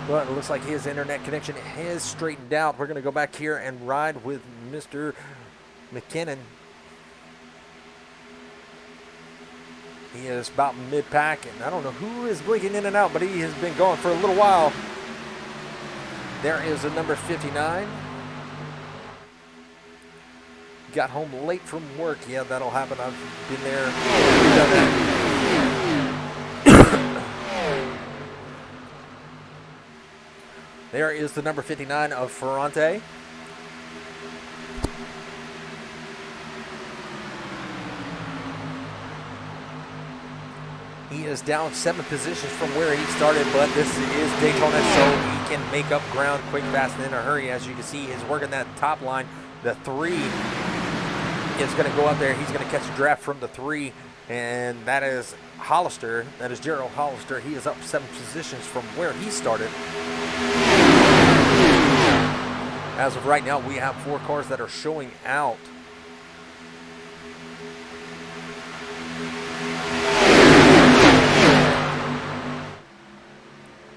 But it looks like his internet connection has straightened out. We're going to go back here and ride with Mr. McKinnon. He is about mid-pack, and I don't know who is blinking in and out, but he has been going for a little while. There is a number 59. Got home late from work. Yeah, that'll happen. I've been there. Done that. There is the number 59 of Ferrante. He is down 7 positions from where he started, but this is Daytona, so he can make up ground quick, fast, and in a hurry. As you can see, he's working that top line. The 3 is going to go up there. He's going to catch a draft from the 3 and that is Hollister. That is Gerald Hollister. He is up 7 positions from where he started. As of right now, we have 4 cars that are showing out.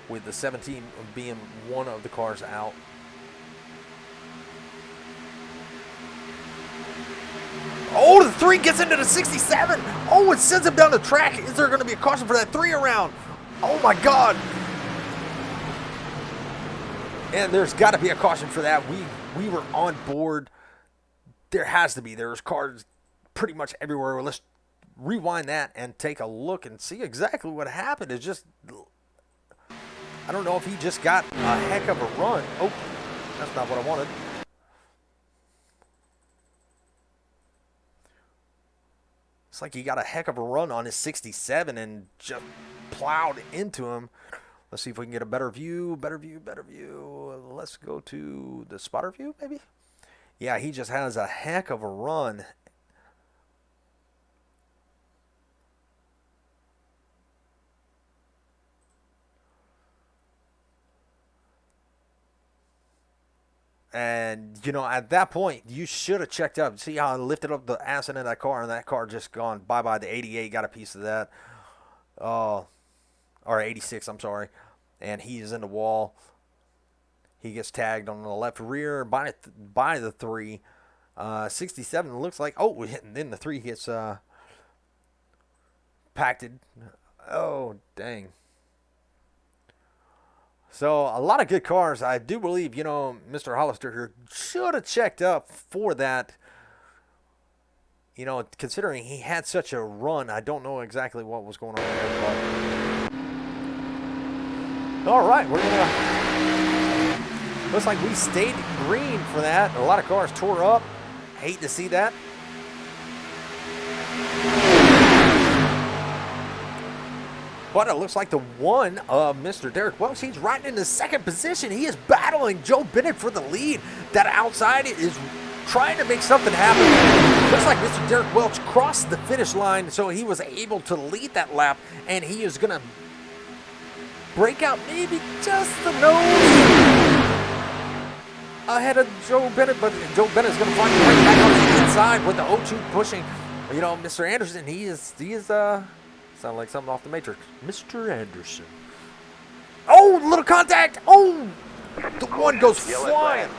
With the 17 being one of the cars out. Oh, the 3 gets into the 67. Oh, it sends him down the track. Is there going to be a caution for that 3 around? Oh, my God. And there's got to be a caution for that. We were on board. There has to be. There's cars pretty much everywhere. Let's rewind that and take a look and see exactly what happened. It's just, I don't know if he just got a heck of a run. Oh, that's not what I wanted. It's like he got a heck of a run on his 67 and just plowed into him. Let's see if we can get a better view, better view. Let's go to the spotter view, maybe? Yeah, he just has a heck of a run. And, you know, at that point, you should have checked up. See how I lifted up the acid in that car, and that car just gone bye-bye. The 88 got a piece of that. Or 86, I'm sorry. And he is in the wall. He gets tagged on the left rear by the 3. 67 looks like, oh, and then the 3 gets pacted. Oh, dang. So, a lot of good cars. I do believe, you know, Mr. Hollister here should have checked up for that. You know, considering he had such a run, I don't know exactly what was going on there. But all right, we're going to... Looks like we stayed green for that. A lot of cars tore up. Hate to see that. But it looks like the one of Mr. Derek Welch, he's right in the second position. He is battling Joe Bennett for the lead. That outside is trying to make something happen. Looks like Mr. Derek Welch crossed the finish line, so he was able to lead that lap, and he is going to break out maybe just the nose ahead of Joe Bennett, but Joe Bennett is going to find right back on the inside with the 0-2 pushing. You know, Mr. Anderson, he is sound like something off the Matrix. Mr. Anderson. Oh, little contact. Oh, the one goes flying.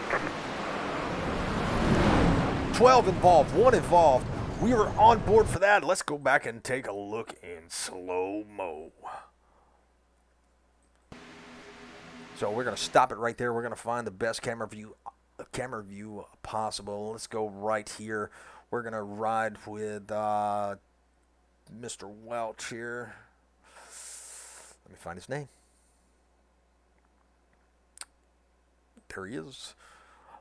12 involved, 1 involved. We were on board for that. Let's go back and take a look in slow-mo. So we're going to stop it right there. We're going to find the best camera view possible. Let's go right here. We're going to ride with Mr. Welch here. Let me find his name. There he is.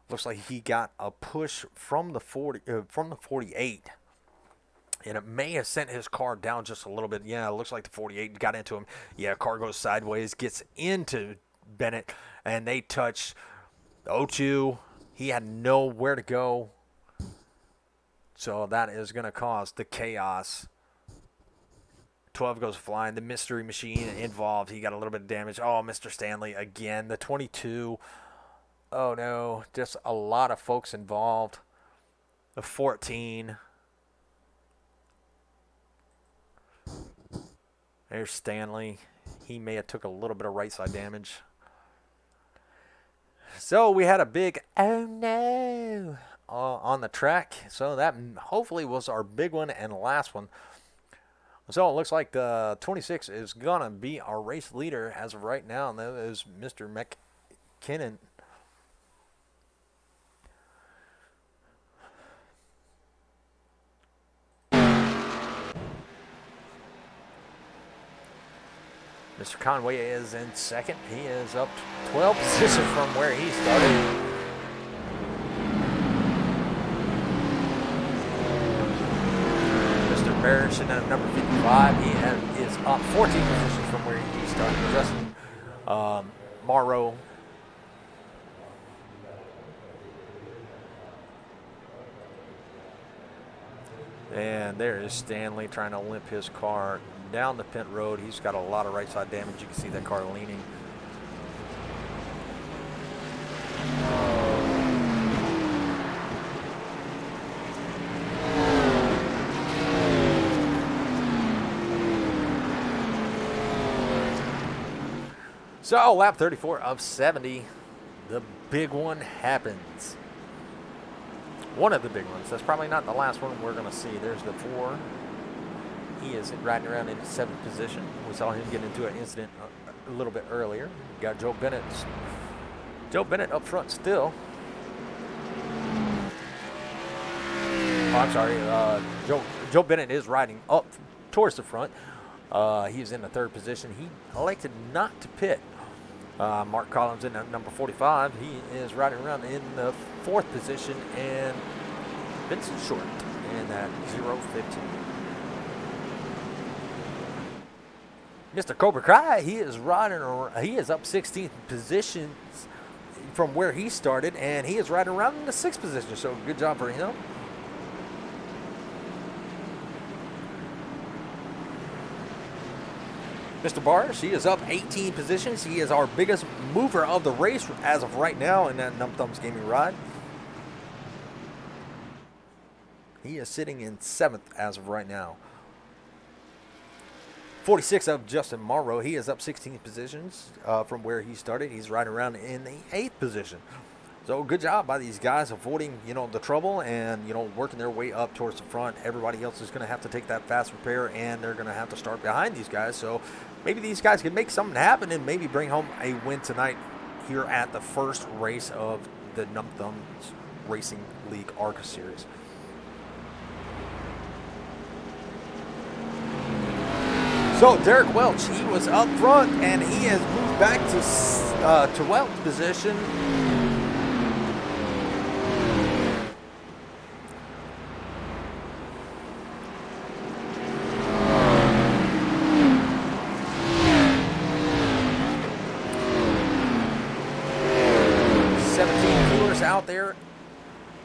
Looks like he got a push from the 48. And it may have sent his car down just a little bit. Yeah, it looks like the 48 got into him. Yeah, car goes sideways, gets into Bennett, and they touch 0-2. He had nowhere to go. So that is going to cause the chaos. 12 goes flying. The mystery machine involved. He got a little bit of damage. Oh, Mr. Stanley again. The 22. Oh, no. Just a lot of folks involved. The 14. There's Stanley. He may have took a little bit of right side damage. So we had a big oh no on the track. So that hopefully was our big one and last one. So it looks like the 26 is going to be our race leader as of right now. And that is Mr. McKinnon. Mr. Conway is in second. He is up 12 positions from where he started. Mr. Barrison at number 55. He is up 14 positions from where he started. Justin Morrow. And there is Stanley trying to limp his car down the pit road. He's got a lot of right side damage. You can see that car leaning. So lap 34 of 70, the big one happens. One of the big ones. That's probably not the last one we're going to see. There's the 4. He is riding around in 7th position. We saw him get into an incident a little bit earlier. Got Joe Bennett. Joe Bennett up front still. Oh, I'm sorry. Joe Bennett is riding up towards the front. He is in the 3rd position. He elected not to pit. Mark Collins in at number 45. He is riding around in the 4th position, and Vincent Short in that 0-15. Mr. Cobra Kai, he is riding around, he is up 16th positions from where he started, and he is riding around in the 6th position. So good job for him. Mr. Bars, he is up 18 positions. He is our biggest mover of the race as of right now in that Num Thumbs Gaming ride. He is sitting in 7th as of right now. 46 of Justin Morrow. He is up 16 positions from where he started. He's riding around in the 8th position. So good job by these guys avoiding, the trouble and, working their way up towards the front. Everybody else is going to have to take that fast repair, and they're going to have to start behind these guys. So maybe these guys can make something happen and maybe bring home a win tonight here at the first race of the Num Thumbs Racing League Arca Series. So Derek Welch, he was up front, and he has moved back to 12th position.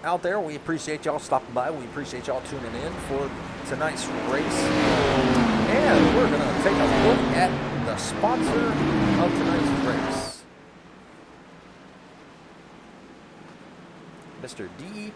Out there, we appreciate y'all stopping by. We appreciate y'all tuning in for tonight's race. And we're going to take a look at the sponsor of tonight's race, Mr. DEP.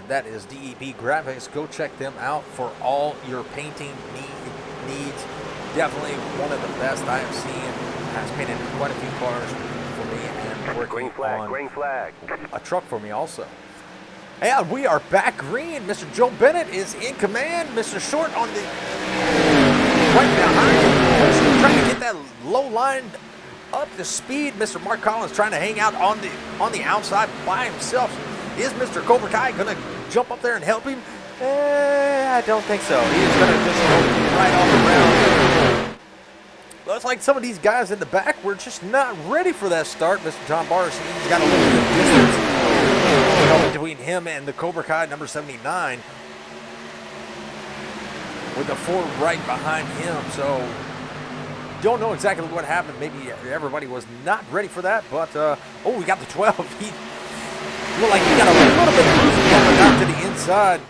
That is DEP Graphics. Go check them out for all your painting needs. Definitely one of the best I have seen. Has painted quite a few cars for me and working green flag. a truck for me also. And we are back green. Mr. Joe Bennett is in command. Mr. Short on the right behind him, trying to get that low line up to speed. Mr. Mark Collins trying to hang out on the outside by himself. Is Mr. Cobra Kai going to jump up there and help him? I don't think so. He's going to just go right off the ground. Looks like some of these guys in the back were just not ready for that start. Mr. John Barnes, he's got a little bit of distance between him and the Cobra Kai number 79, with the 4 right behind him. So don't know exactly what happened. Maybe everybody was not ready for that. But, we got the 12. He looked like he got a little bit of loose coming out to the inside.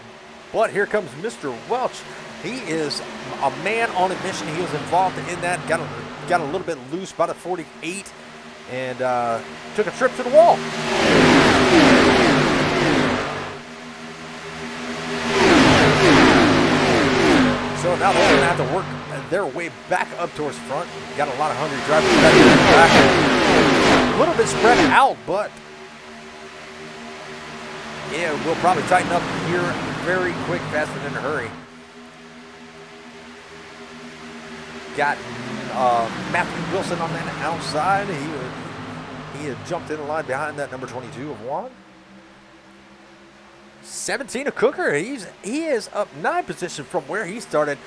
But here comes Mr. Welch. He is a man on a mission. He was involved in that. Got a little bit loose, about a 48, and took a trip to the wall. So now they're going to have to work their way back up towards the front. Got a lot of hungry drivers back in the back. A little bit spread out, but yeah, we'll probably tighten up here very quick, fast and in a hurry. Got Matthew Wilson on that outside. He had jumped in the line behind that number 22 of Juan. 17 of Cooker. He is up 9 positions from where he started,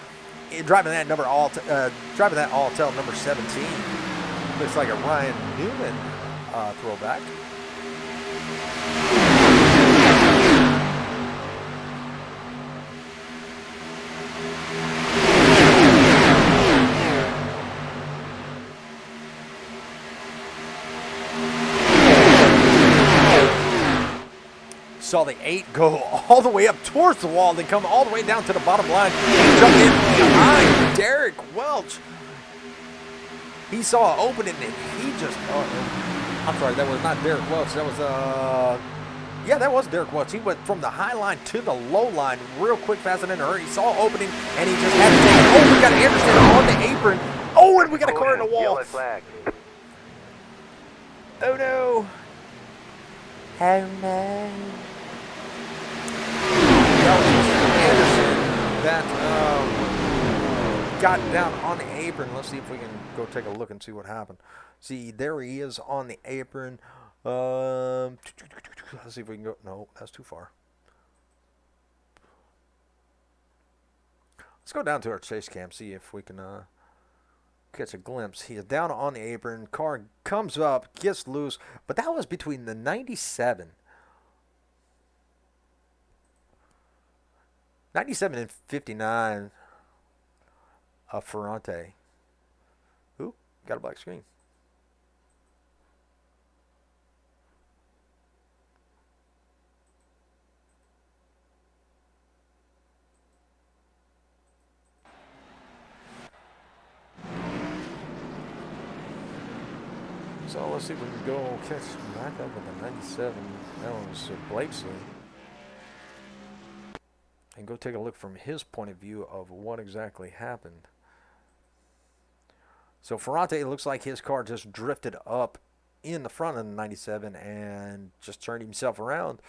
driving that all-tail number 17. Looks like a Ryan Newman throwback. Saw the 8 go all the way up towards the wall, then come all the way down to the bottom line. Jump in behind Derek Welch. He saw an opening and he just, I'm sorry, that was not Derek Welch. That was, that was Derek Welch. He went from the high line to the low line real quick, fast and in a hurry. He saw an opening and he just had to take it. Oh, we got Anderson on the apron. Oh, and we got a car in the wall. Yellow flag. Oh, no. Oh, no. Anderson that got down on the apron. Let's see if we can go take a look and see what happened. See, there he is on the apron. Let's see if we can go. No, that's too far. Let's go down to our chase cam, see if we can catch a glimpse. He is down on the apron. Car comes up, gets loose, but that was between the 97 and 59 of Ferrante. Ooh, got a black screen. So let's see if we can go catch back up with the 97. That was Blakesley. And go take a look from his point of view of what exactly happened. So Ferrante, it looks like his car just drifted up in the front of the 97 and just turned himself around.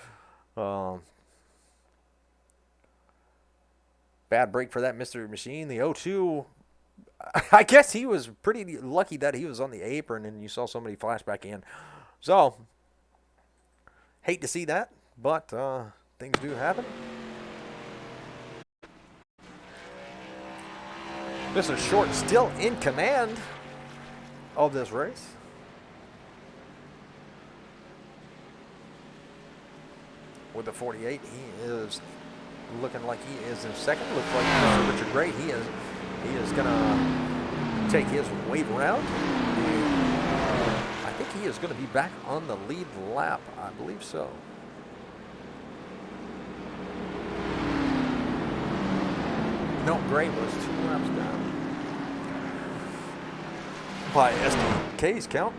Bad break for that mystery machine. The 02, I guess he was pretty lucky that he was on the apron and you saw somebody flash back in. So, hate to see that, but things do happen. Mr. Short still in command of this race. With the 48, he is looking like he is in second. Looks like Mr. Richard Gray, he is going to take his wave around. I think he is going to be back on the lead lap. I believe so. No, Gray was 2 laps down by SDK's count.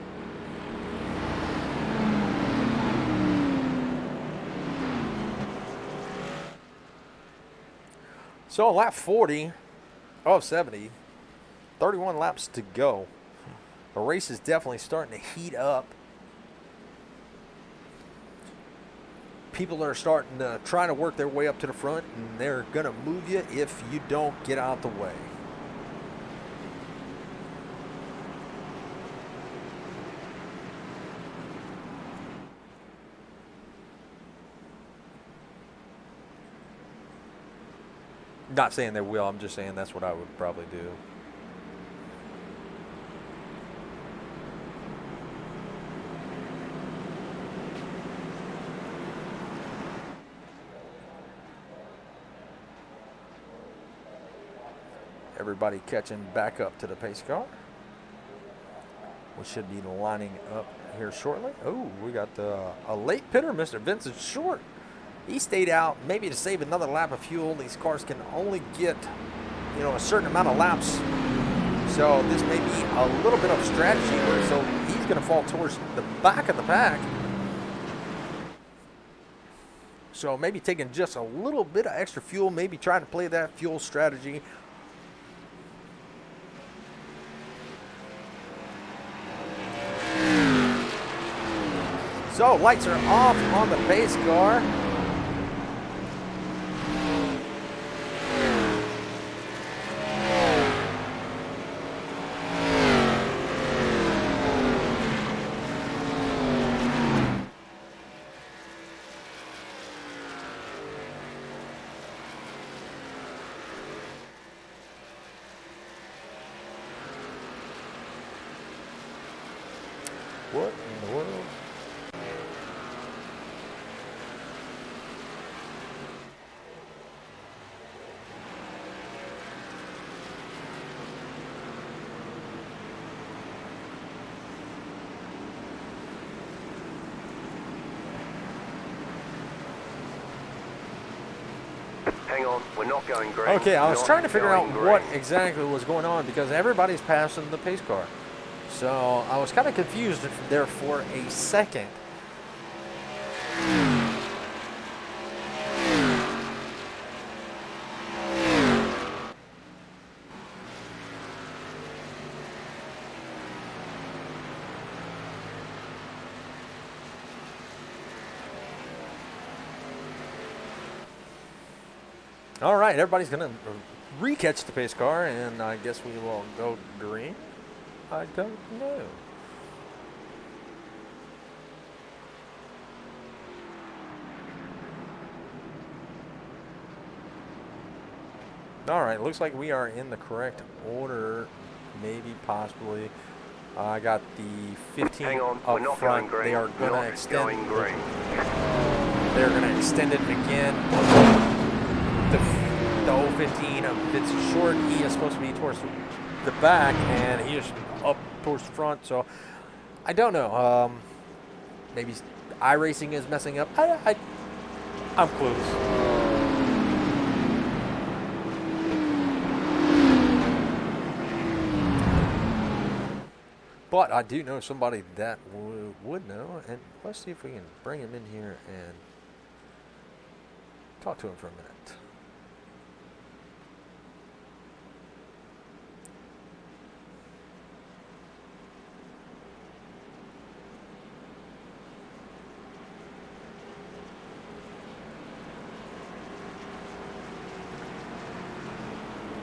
So lap 40 of 70, 31 laps to go. The race is definitely starting to heat up. People are starting to try to work their way up to the front, and they're going to move you if you don't get out the way. Not saying they will, I'm just saying that's what I would probably do. Everybody catching back up to the pace car. We should be lining up here shortly. Oh, we got a late pitter, Mr. Vincent Short. He stayed out maybe to save another lap of fuel. These cars can only get, a certain amount of laps. So this may be a little bit of strategy here. So he's going to fall towards the back of the pack. So maybe taking just a little bit of extra fuel, maybe trying to play that fuel strategy. So lights are off on the pace car. What in the world? Hang on, we're not going green. Okay, I was Not trying to figure out going green. what exactly was going on because everybody's passing the pace car. So I was kind of confused there for a second. All right, everybody's going to re-catch the pace car, and I guess we will go green. I don't know. All right, looks like we are in the correct order, maybe, possibly. I got the 15 Hang on, we're up not front. going green. They are going Not to extend. going green. They're going to extend it again. The 015 fits short. He is supposed to be towards the back, and he is up towards the front. So I don't know. Maybe iRacing is messing up. I'm clueless. But I do know somebody that would know, and let's see if we can bring him in here and talk to him for a minute.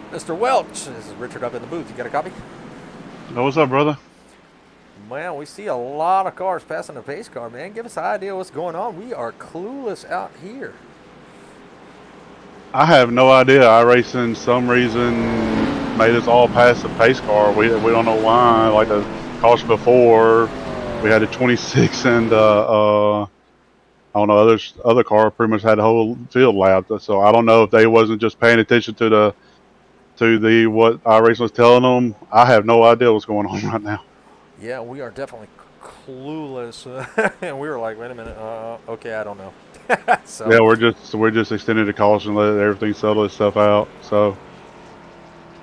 Mr. Welch, this is Richard up in the booth. You got a copy? Oh, what's up, brother? Man, we see a lot of cars passing the pace car, man. Give us an idea what's going on. We are clueless out here. I have no idea. iRacing, some reason, made us all pass the pace car. We don't know why. Like the caution before, we had a 26 and I don't know, other car pretty much had the whole field lapped. So I don't know if they wasn't just paying attention to what iRacing was telling them. I have no idea what's going on right now. Yeah, we are definitely clueless. And we were like, wait a minute. Okay, I don't know. So Yeah, we're just extending the caution, let everything settle itself out. So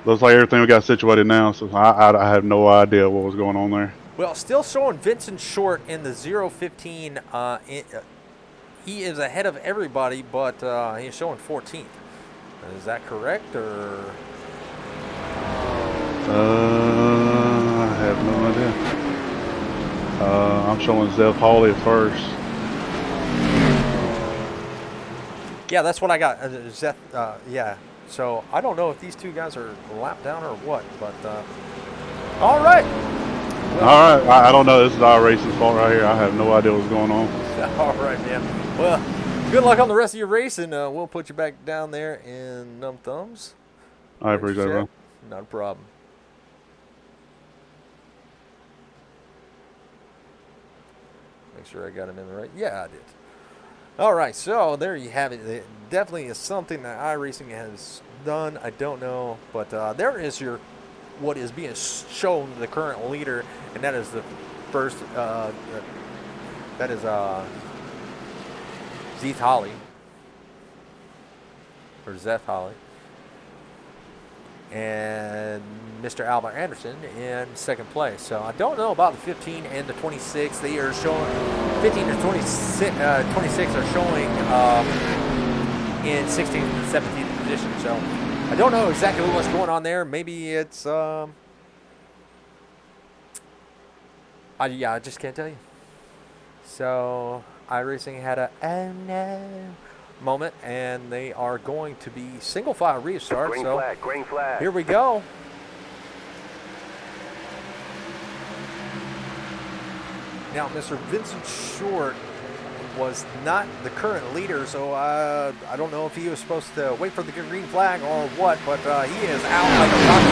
looks like everything we got situated now. So I have no idea what was going on there. Well, still showing Vincent Short in the 015. He is ahead of everybody, but he's showing 14th. Is that correct, or? I have no idea. I'm showing Zev Hawley at first. Yeah, that's what I got. Yeah. So I don't know if these two guys are lapped down or what, but all right. Well, All right, I don't know. This is iRacing's fault right here. I have no idea what's going on. all right, man. Well, good luck on the rest of your race, and we'll put you back down there in Numb Thumbs. I appreciate it, bro. Not a problem. Make sure I got him in the right. Yeah, I did. All right, so there you have it. It definitely is something that iRacing has done. I don't know, but there is what is being shown the current leader, and that is the first. That is Zeth Holly or Zeth Holly, and Mr. Albert Anderson in second place. So I don't know about the 15 and the 26. They are showing 15 and 26 are showing in 16th and 17th position. So I don't know exactly what's going on there. Maybe it's I just can't tell you. So iRacing had a oh no moment, and they are going to be single file restart. Green So flag, green flag. here we go. Now, Mr. Vincent Short was not the current leader, so I don't know if he was supposed to wait for the green flag or what, but he is out like a rocket.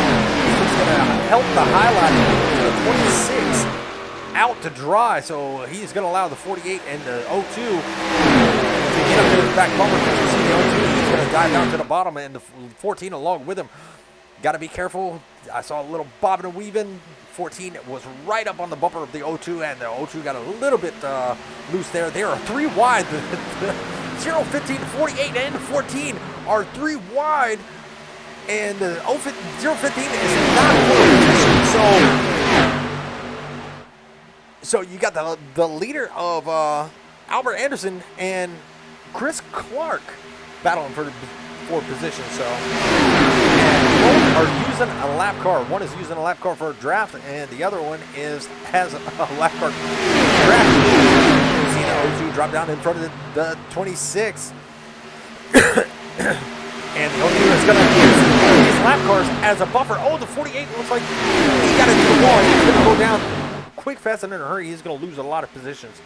He's going to help the highlight to the 26 out to dry, so he's going to allow the 48 and the 02 to get up to his back bumper. Because you see the 02, he's going to dive down to the bottom, and the 14 along with him. Got to be careful. I saw a little bobbing and weaving. 14 was right up on the bumper of the 02, and the 02 got a little bit loose there. They are 3 wide. The 015, 48, and 14 are 3 wide, and the 015 is not full position. So you got the leader of Albert Anderson and Chris Clark battling for position. So both are using a lap car. One is using a lap car for a draft, and the other one has a lap car draft. You see the 02 drop down in front of the 26. And the 02 is going to use these lap cars as a buffer. Oh, the 48 looks like he got into the wall. He's going to go down quick, fast, and in a hurry. He's going to lose a lot of positions.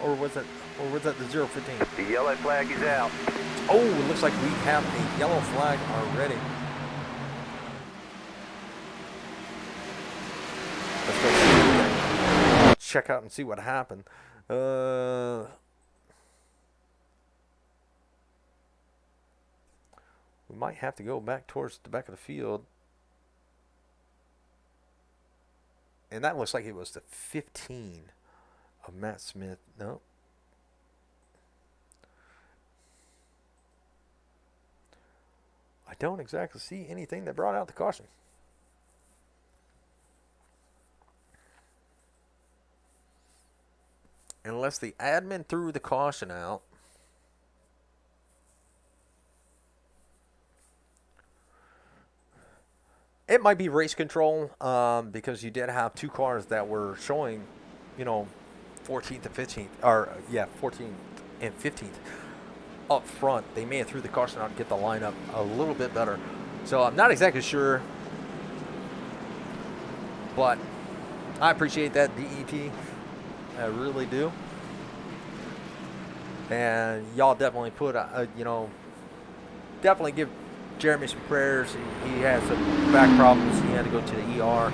Or was that the 015? The yellow flag is out. Oh, it looks like we have a yellow flag already. Let's go check out and see what happened. We might have to go back towards the back of the field. And that looks like it was the 15 of Matt Smith. No. I don't exactly see anything that brought out the caution. Unless the admin threw the caution out. It might be race control because you did have 2 cars that were showing, 14th and 15th. Or, 14th and 15th. Up front. They may have threw the caution out to get the lineup a little bit better. So I'm not exactly sure. But I appreciate that, DEP. I really do. And y'all definitely put, definitely give Jeremy some prayers. He has some back problems. He had to go to the ER.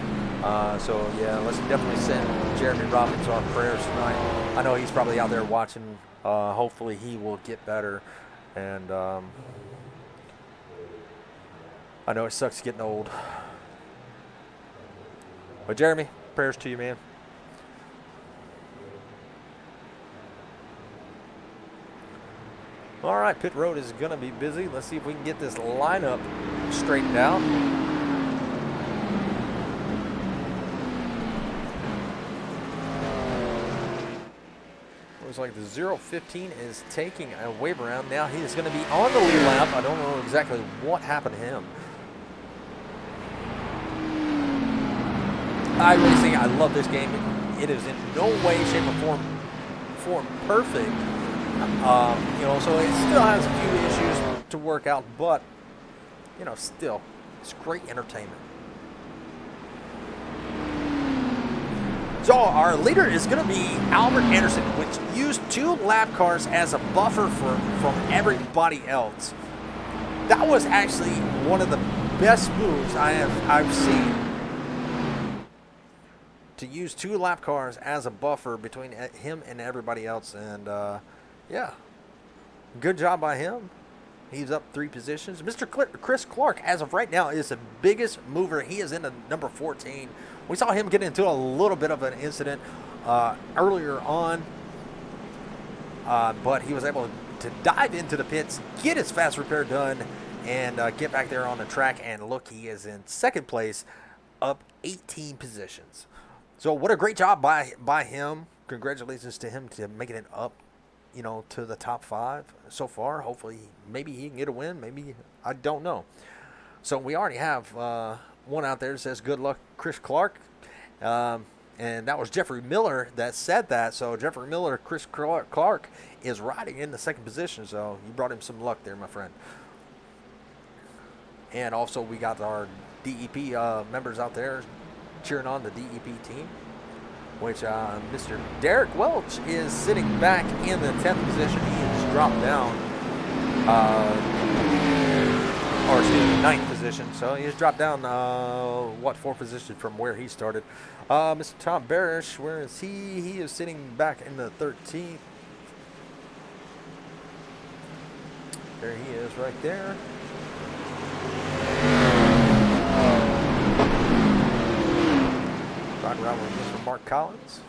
So, yeah, let's definitely send Jeremy Robbins our prayers tonight. I know he's probably out there watching. Hopefully he will get better. And I know it sucks getting old. But, Jeremy, prayers to you, man. All right, pit road is going to be busy. Let's see if we can get this lineup straightened out. Looks like the 015 is taking a wave around. Now he is going to be on the lead lap. I don't know exactly what happened to him. iRacing, I love this game. It is in no way, shape, or form perfect. So it still has a few issues to work out, but, still, it's great entertainment. So our leader is going to be Albert Anderson, which used 2 lap cars as a buffer from everybody else. That was actually one of the best moves I've seen. To use 2 lap cars as a buffer between him and everybody else, and yeah, good job by him. He's up 3 positions. Mr. Chris Clark, as of right now, is the biggest mover. He is in the number 14. We saw him get into a little bit of an incident earlier on, but he was able to dive into the pits, get his fast repair done, and get back there on the track. And look, he is in 2nd place, up 18 positions. So what a great job by him. Congratulations to him to making it up, to the top 5 so far. Hopefully, maybe he can get a win. Maybe, I don't know. So we already have one out there that says, good luck, Chris Clark. And that was Jeffrey Miller that said that. So Jeffrey Miller, Chris Clark is riding in the second position. So you brought him some luck there, my friend. And also we got our DEP members out there cheering on the DEP team, which Mr. Derek Welch is sitting back in the 10th position. He has dropped down, or excuse me, 9th position. So he has dropped down, 4 positions from where he started. Mr. Tom Barish, where is he? He is sitting back in the 13th. There he is right there. Riding around with Mr. Mark Collins.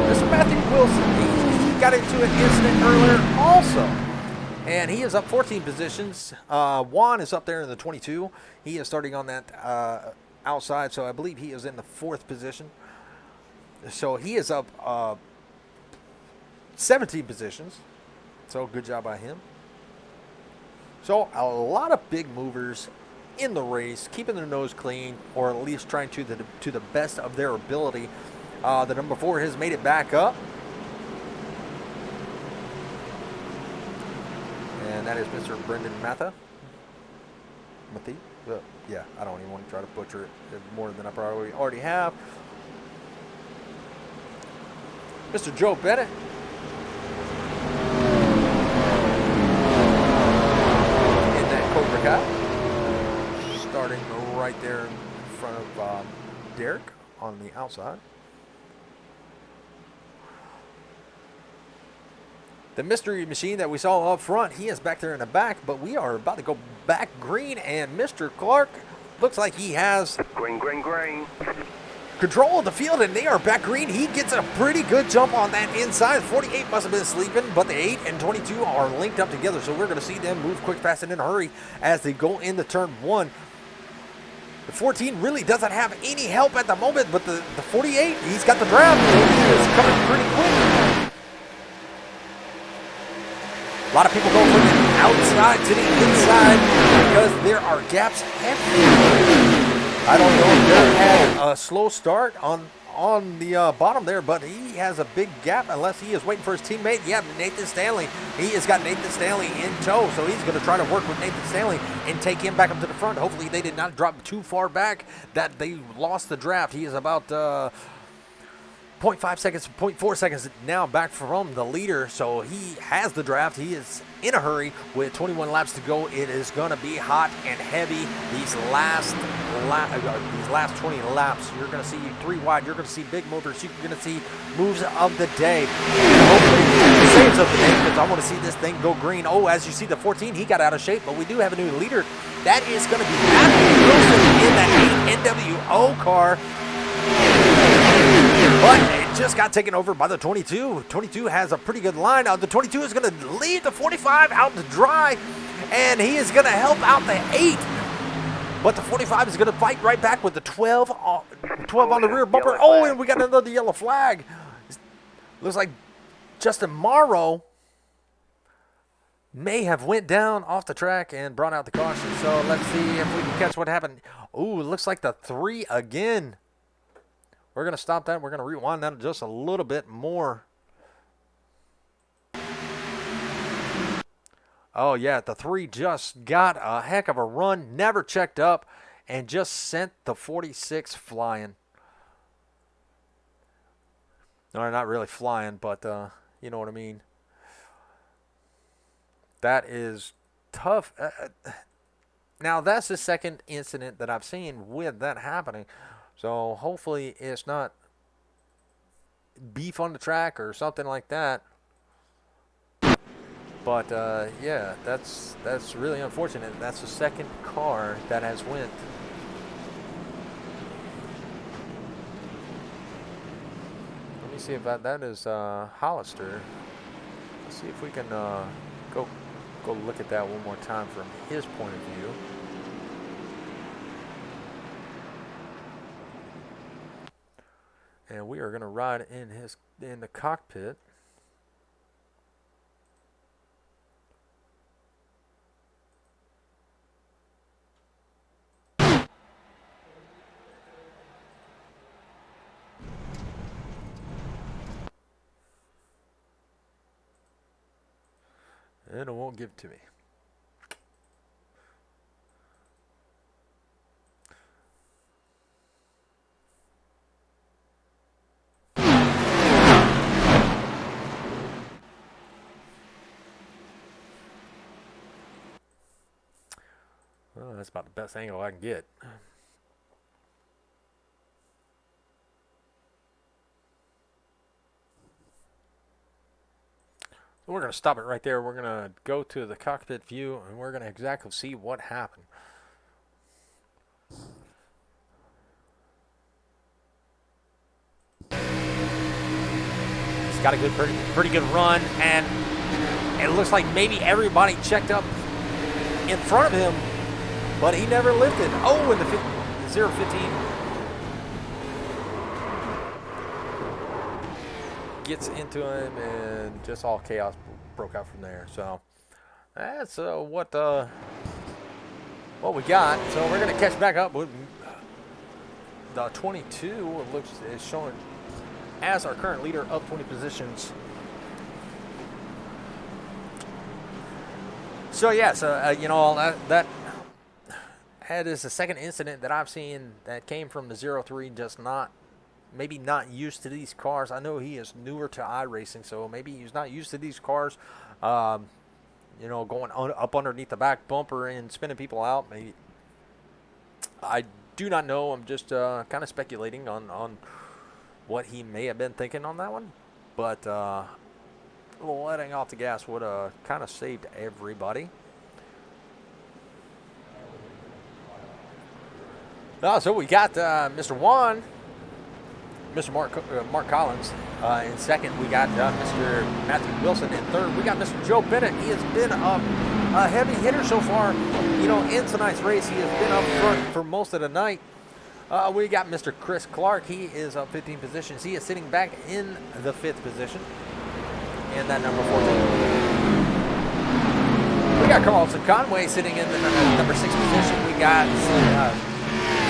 Mr. Matthew Wilson, he got into an incident earlier also. And he is up 14 positions. Juan is up there in the 22. He is starting on that outside, so I believe he is in the 4th position. So he is up 17 positions. So good job by him. So a lot of big movers in the race, keeping their nose clean, or at least trying to the best of their ability. The number 4 has made it back up. And that is Mr. Brendan Matha. Yeah, I don't even want to try to butcher it more than I probably already have. Mr. Joe Bennett. In that Cobra Kai. Starting right there in front of Derek on the outside. The mystery machine that we saw up front, he is back there in the back, but we are about to go back green, and Mr. Clark looks like he has Green. control of the field, and they are back green. He gets a pretty good jump on that inside. 48 must have been sleeping, but the 8 and 22 are linked up together, so we're going to see them move quick, fast, and in a hurry as they go into turn 1. The 14 really doesn't have any help at the moment, but the 48, he's got the draft, so he is coming pretty quick. A lot of people go from the outside to the inside because there are gaps everywhere. I don't know if Derek had a slow start on the bottom there, but he has a big gap unless he is waiting for his teammate. Yeah, Nathan Stanley. He has got Nathan Stanley in tow, so he's going to try to work with Nathan Stanley and take him back up to the front. Hopefully they did not drop too far back that they lost the draft. He is about 0.5 seconds, 0.4 seconds now back from the leader, so he has the draft. He is in a hurry with 21 laps to go. It is going to be hot and heavy these last 20 laps. You're going to see 3 wide. You're going to see big movers. You're going to see moves of the day. And hopefully saves of the day, because I want to see this thing go green. Oh, as you see, the 14, he got out of shape, but we do have a new leader. That is going to be Matthew Wilson in that 8 NWO car. But it just got taken over by the 22. 22 has a pretty good line. The 22 is going to lead the 45 out to dry, and he is going to help out the 8. But the 45 is going to fight right back with the 12 on the rear bumper. Oh, and we got another yellow flag. Looks like Justin Morrow may have went down off the track and brought out the caution. So let's see if we can catch what happened. Ooh, it looks like the 3 again. We're going to stop that. We're going to rewind that just a little bit more. Oh, yeah, the 3 just got a heck of a run, never checked up, and just sent the 46 flying. No, not really flying, but you know what I mean. That is tough. Now, that's the second incident that I've seen with that happening. So hopefully it's not beef on the track or something like that. But yeah, that's really unfortunate. That's the second car that has went. Let me see if that is Hollister. Let's see if we can go look at that one more time from his point of view. And we are going to ride in the cockpit. And it won't give it to me. Well, that's about the best angle I can get. So we're going to stop it right there. We're going to go to the cockpit view, and we're going to exactly see what happened. He's got a pretty good run, and it looks like maybe everybody checked up in front of him, but he never lifted. Oh, in the 0-15. Gets into him, and just all chaos broke out from there. So that's what we got. So we're gonna catch back up with the 22. Is showing as our current leader, up 20 positions. So yeah, you know, that is the second incident that I've seen that came from the 03, just maybe not used to these cars. I know he is newer to iRacing, so maybe he's not used to these cars. You know, going up underneath the back bumper and spinning people out. Maybe, I do not know. I'm just kind of speculating on what he may have been thinking on that one. But letting off the gas would have kind of saved everybody. So we got Mr. Juan. Mr. Mark Collins in second. We got Mr. Matthew Wilson in third. We got Mr. Joe Bennett. He has been a heavy hitter so far. You know, in tonight's race, he has been up front for most of the night. We got Mr. Chris Clark. He is up 15 positions. He is sitting back in the 5th position. And that number 14. We got Carlson Conway sitting in the number 6 position. We got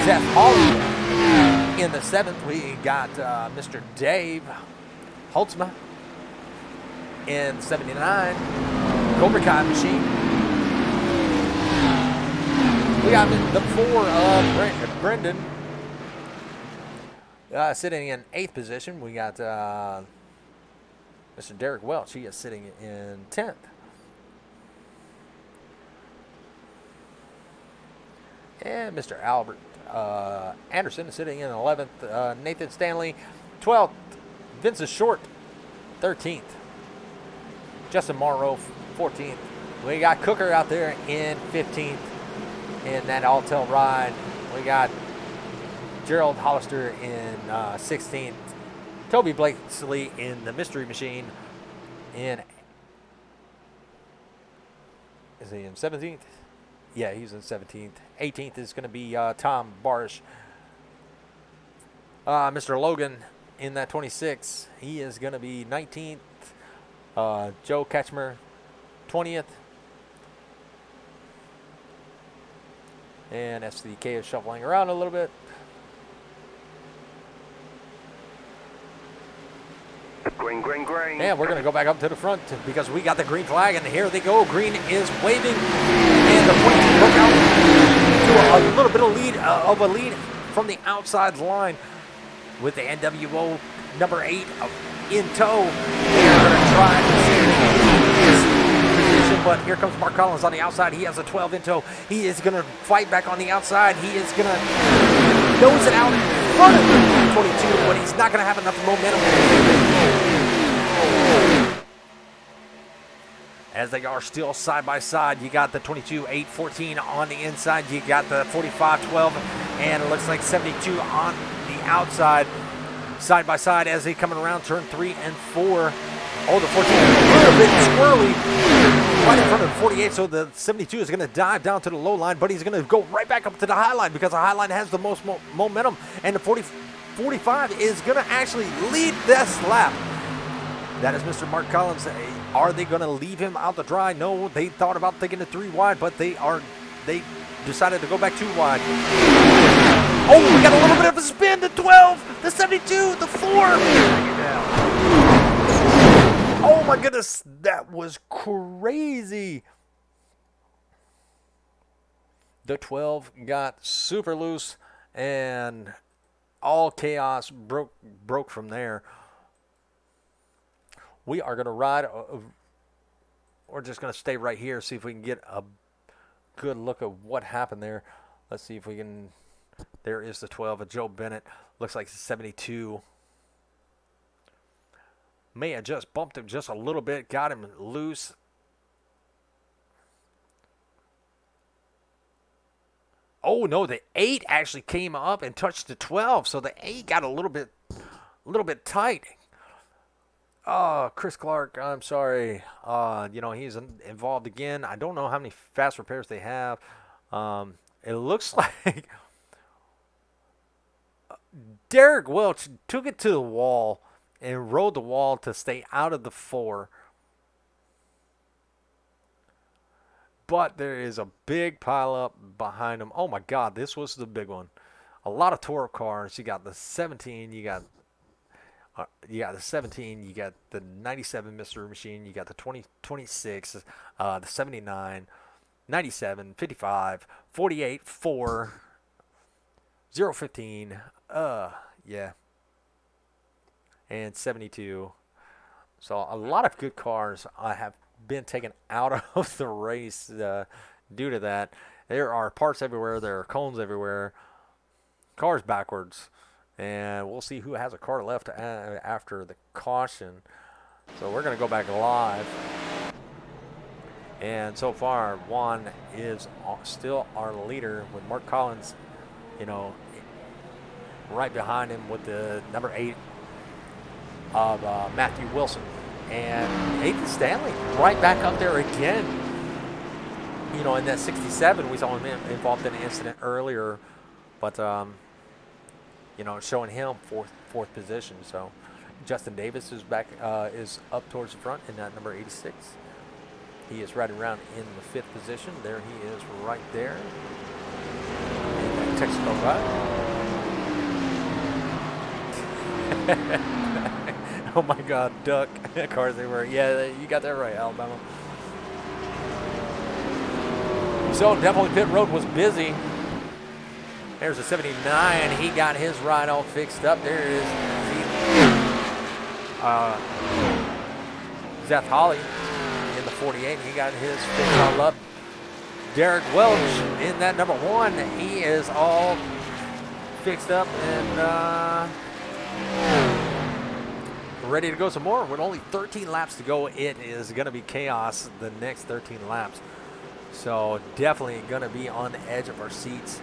Zeph Holly. In the 7th, we got Mr. Dave Holtzma in 79, Cobra Kai machine. We got the 4 of Brendan sitting in 8th position. We got Mr. Derek Welch. He is sitting in 10th. And Mr. Albert Anderson is sitting in 11th. Nathan Stanley, 12th. Vincent Short, 13th. Justin Morrow, 14th. We got Cooker out there in 15th in that all-tail ride. We got Gerald Hollister in 16th. Toby Blakesley in the Mystery Machine is he in 17th? Yeah, he's in 17th. 18th is going to be Tom Barish. Mr. Logan in that 26. He is going to be 19th. Joe Ketchmer, 20th. And SDK is shuffling around a little bit. Green, green, green. And we're going to go back up to the front because we got the green flag, and here they go. Green is waving, and the point broke out to a little bit of a lead from the outside line with the NWO number 8 in tow. They are going to try to save his position, but here comes Mark Collins on the outside. He has a 12 in tow. He is going to fight back on the outside. He is going to nose it out in front of the 22, but he's not going to have enough momentum. As they are still side by side, you got the 22-8-14 on the inside. You got the 45-12, and it looks like 72 on the outside. Side by side as they coming around turn 3 and 4. Oh, the 14 a little bit squirrely right in front of the 48, so the 72 is going to dive down to the low line, but he's going to go right back up to the high line because the high line has the most momentum, and the 45 is going to actually lead this lap. That is Mr. Mark Collins. Are they going to leave him out to dry? No, they thought about taking it 3 wide, but they decided to go back 2 wide. Oh, we got a little bit of a spin. The 12, the 72, the 4. Oh my goodness, that was crazy. The 12 got super loose, and all chaos broke from there. We are going to ride. We're just going to stay right here, see if we can get a good look at what happened there. Let's see if we can. There is the 12 of Joe Bennett. Looks like 72. May have just bumped him just a little bit, got him loose. Oh no, the 8 actually came up and touched the 12, so the 8 got a little bit tight. Oh, Chris Clark, I'm sorry. He's involved again. I don't know how many fast repairs they have. It looks like Derek Welch took it to the wall and rode the wall to stay out of the 4. But there is a big pile up behind him. Oh my God, this was the big one. A lot of tour cars. You got the 17. You got the 17. You got the 97 Mystery Machine. You got the 26, the 79, 97, 55, 48, 4, 015. Yeah. And 72. So a lot of good cars have been taken out of the race due to that. There are parts everywhere. There are cones everywhere. Cars backwards. And we'll see who has a car left after the caution. So we're going to go back live. And so far, Juan is still our leader with Mark Collins, right behind him with the number 8 of Matthew Wilson. And Nathan Stanley right back up there again. In that 67, we saw him involved in an incident earlier. But, showing him fourth position. So Justin Davis is back, is up towards the front in that number 86. He is right around in the 5th position. There he is right there. Texaco ride. Oh my God, duck cars they were. Yeah, you got that right, Alabama. So definitely pit road was busy. There's a 79. He got his ride all fixed up. There is Zeth Holly in the 48. He got his fixed all up. Derek Welch in that number 1. He is all fixed up and ready to go some more. With only 13 laps to go, it is going to be chaos the next 13 laps. So definitely going to be on the edge of our seats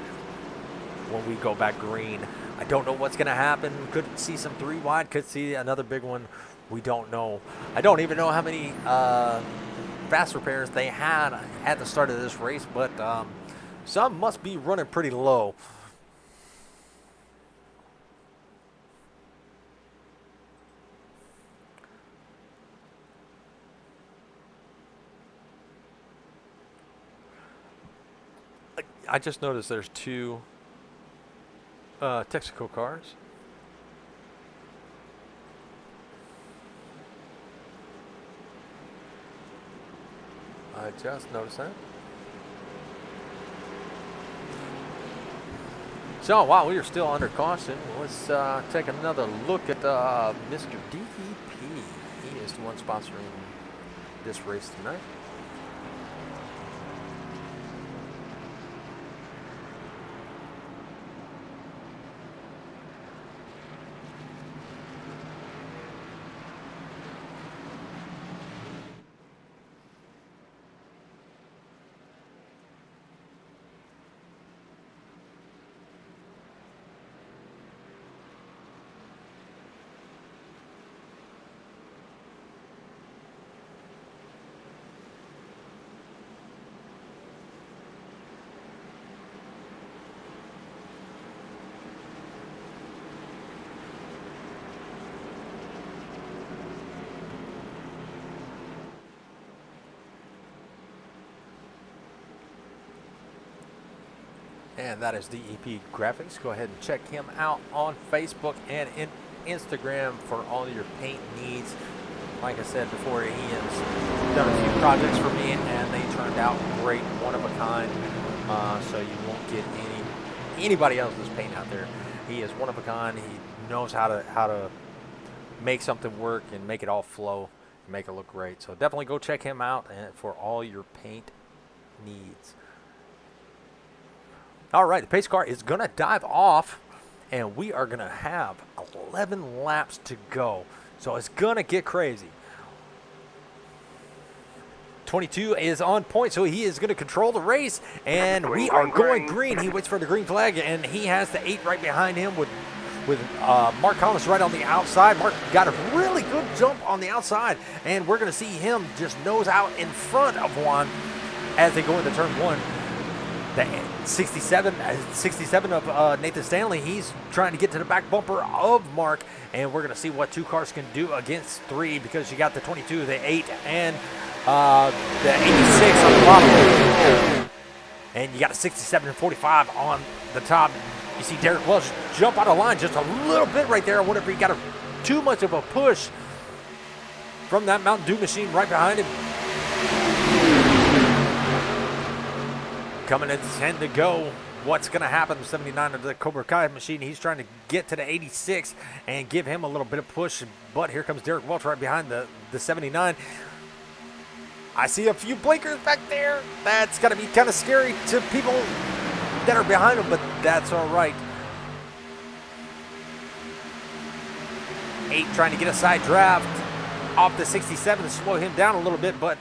when we go back green. I don't know what's going to happen. Could see some 3 wide, could see another big one. We don't know. I don't even know how many fast repairs they had at the start of this race, but some must be running pretty low. I just noticed there's 2 Texaco cars. I just noticed that. So while we are still under caution, let's take another look at Mr. DEP. He is the one sponsoring this race tonight. And that is DEP Graphics. Go ahead and check him out on Facebook and Instagram for all your paint needs. like I said before, he has done a few projects for me, and they turned out great, one of a kind. So you won't get anybody else's paint out there. He is one of a kind. He knows how to make something work and make it all flow and make it look great. So definitely go check him out for all your paint needs. All right, the pace car is going to dive off, and we are going to have 11 laps to go. So it's going to get crazy. 22 is on point, so he is going to control the race, and we are going green. He waits for the green flag, and he has the 8 right behind him with Mark Collins right on the outside. Mark got a really good jump on the outside, and we're going to see him just nose out in front of Juan as they go into turn 1. The 67 of Nathan Stanley, he's trying to get to the back bumper of Mark, and we're going to see what 2 cars can do against 3, because you got the 22, the 8, and the 86 on the bottom. And you got a 67 and 45 on the top. You see Derek Welch jump out of line just a little bit right there. I wonder if he got too much of a push from that Mountain Dew machine right behind him. Coming at 10 to go. What's going to happen? 79 of the Cobra Kai machine. He's trying to get to the 86 and give him a little bit of push. But here comes Derek Welch right behind the 79. I see a few blinkers back there. That's going to be kind of scary to people that are behind him, but that's all right. 8 trying to get a side draft off the 67 to slow him down a little bit, but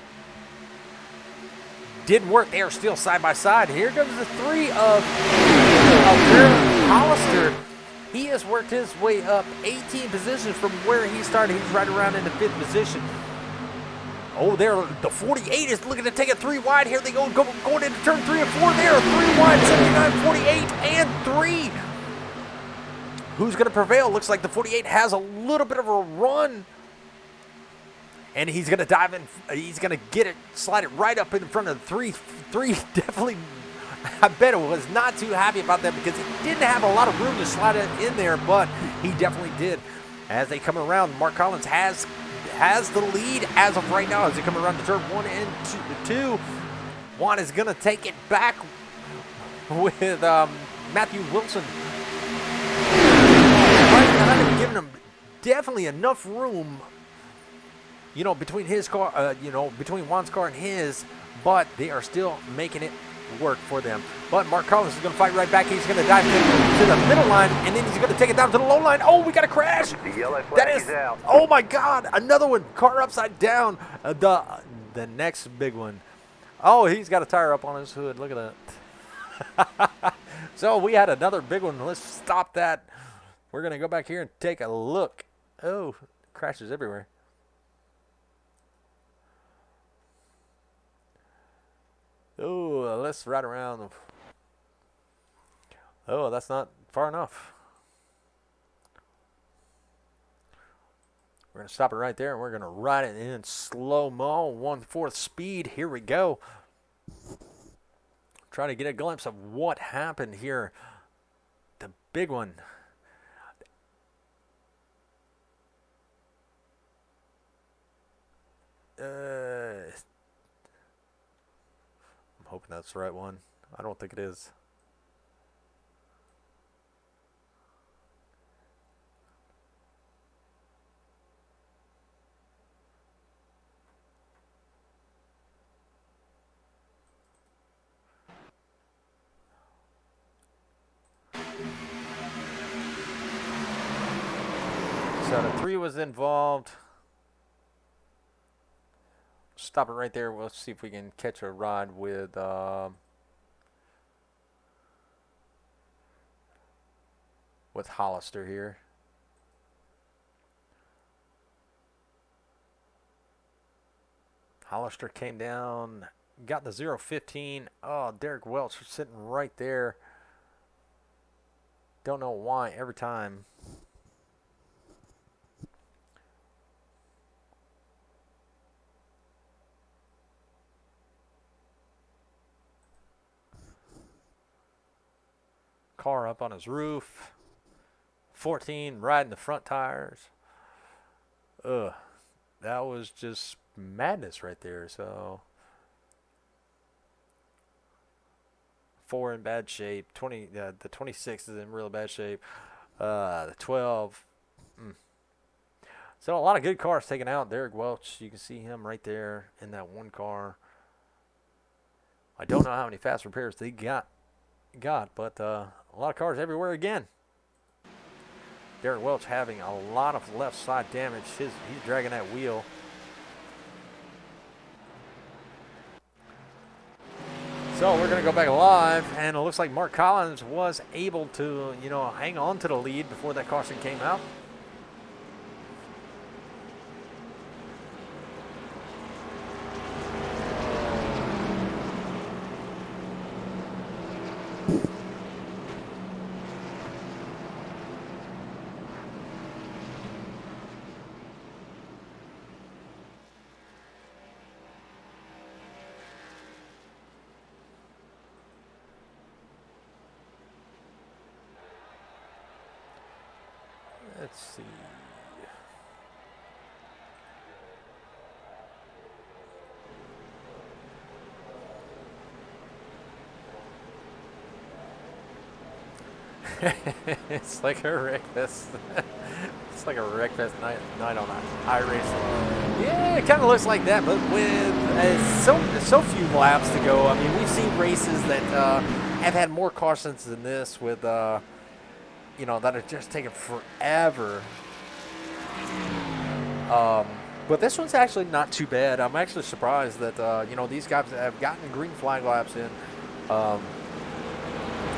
didn't work. They are still side by side. Here comes the 3 of Aaron Hollister. He has worked his way up 18 positions from where he started. He's right around in the 5th position. Oh, there, the 48 is looking to take it 3 wide. Here they go going into turn 3 and 4 there. 3 wide, 79, 48, and 3. Who's going to prevail? Looks like the 48 has a little bit of a run. And he's going to dive in. He's going to get it, slide it right up in front of the 3. 3 definitely, I bet it was not too happy about that because he didn't have a lot of room to slide it in there, but he definitely did. As they come around, Mark Collins has the lead as of right now as they come around to turn 1 and 2. Juan is going to take it back with Matthew Wilson right behind him, giving him definitely enough room, between his car, between Juan's car and his, but they are still making it work for them. But Mark Collins is going to fight right back. He's going to dive to the middle line, and then he's going to take it down to the low line. Oh, we got a crash. The yellow flag That is, is out. oh my God, another one. Car upside down. The next big one. Oh, he's got a tire up on his hood. Look at that. So we had another big one. Let's stop that. We're going to go back here and take a look. Oh, crashes everywhere. Oh, let's ride around. Oh, that's not far enough. We're going to stop it right there, and we're going to ride it in slow-mo, 1/4 speed. Here we go. Try to get a glimpse of what happened here. The big one. I'm hoping that's the right one. I don't think it is. So the 3 was involved. Stop it right there. We'll see if we can catch a ride with Hollister here. Hollister came down, got the 0-15. Oh, Derek Welch sitting right there. Don't know why every time. Car up on his roof. 14 riding the front tires. Ugh. that was just madness right there. So 4 in bad shape. The 26 is in real bad shape. The 12. So a lot of good cars taken out. Derek Welch, you can see him right there in that one car. I don't know how many fast repairs they got, but a lot of cars everywhere again. Derek Welch having a lot of left side damage. He's dragging that wheel. So we're going to go back live, and it looks like Mark Collins was able to, hang on to the lead before that caution came out. Let's see. It's like a wreck fest. It's like a wreck fest night on iRacing. Yeah, it kind of looks like that, but with so few laps to go. I mean, we've seen races that have had more cautions than this with that are just taking forever. But this one's actually not too bad. I'm actually surprised that these guys have gotten green flag laps in.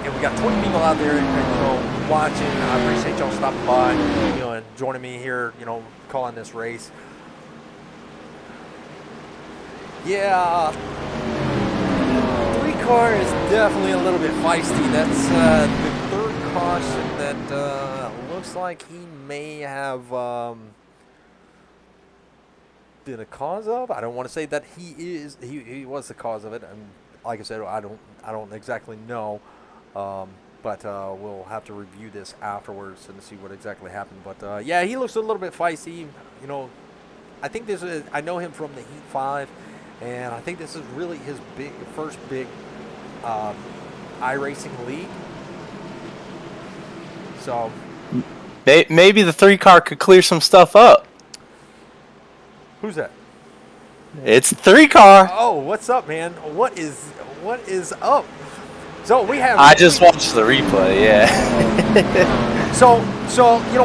And we got 20 people out there, watching. I appreciate y'all stopping by, and joining me here, calling this race. Yeah, 3-car is definitely a little bit feisty. That's the third caution that looks like he may have been a cause of. I don't want to say that he was the cause of it, and like I said, I don't exactly know. But we'll have to review this afterwards and see what exactly happened. But yeah, he looks a little bit feisty. I think I know him from the Heat 5, and I think this is really his first big iRacing league. So maybe the 3-car could clear some stuff up. Who's that? It's the 3-car. Oh, what's up, man? What is up? So we have. I just watched the replay. Yeah. So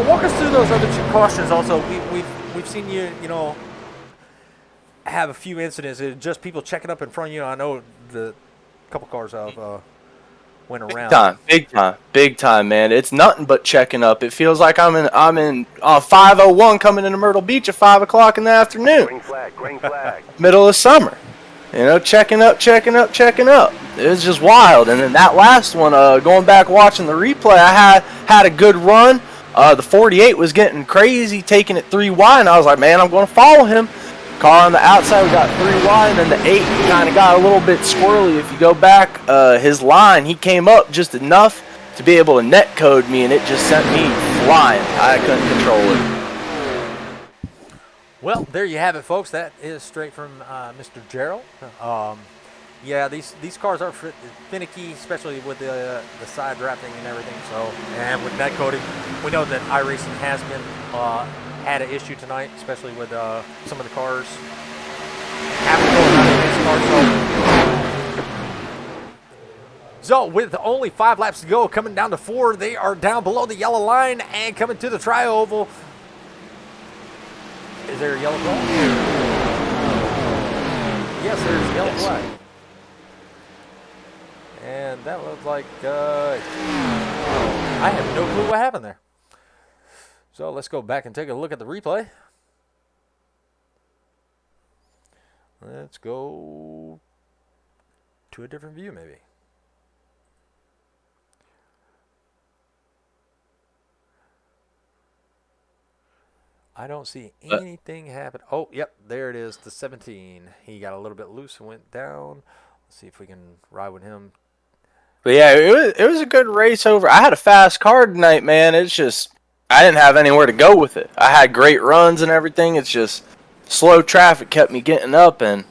walk us through those other 2 cautions. Also, we've seen you have a few incidents. Just people checking up in front of you. I know the couple cars have went around. Big time, man. It's nothing but checking up. It feels like I'm in 501 coming into Myrtle Beach at 5 o'clock in the afternoon. Green flag. Middle of summer. Checking up. It was just wild. And then that last one, going back watching the replay, I had a good run. The 48 was getting crazy, taking it 3 wide, and I was like, man, I'm going to follow him. Car on the outside, we got 3 wide, and then the 8 kind of got a little bit squirrely. If you go back, his line, he came up just enough to be able to net code me, and it just sent me flying. I couldn't control it. Well, there you have it, folks. That is straight from Mr. Gerald. Yeah, these cars are finicky, especially with the side drafting and everything. So, and with net coding, we know that iRacing has been had an issue tonight, especially with some of the cars having to go around these cars. So, with only 5 laps to go, coming down to 4, they are down below the yellow line and coming to the tri-oval. Is there a yellow flag? Yes, there's a yellow flag. And that looks like, I have no clue what happened there. So let's go back and take a look at the replay. Let's go to a different view maybe. I don't see anything happen. Oh, yep, there it is, the 17. He got a little bit loose and went down. Let's see if we can ride with him. But yeah, it was a good race over. I had a fast car tonight, man. It's just I didn't have anywhere to go with it. I had great runs and everything. It's just slow traffic kept me getting up, and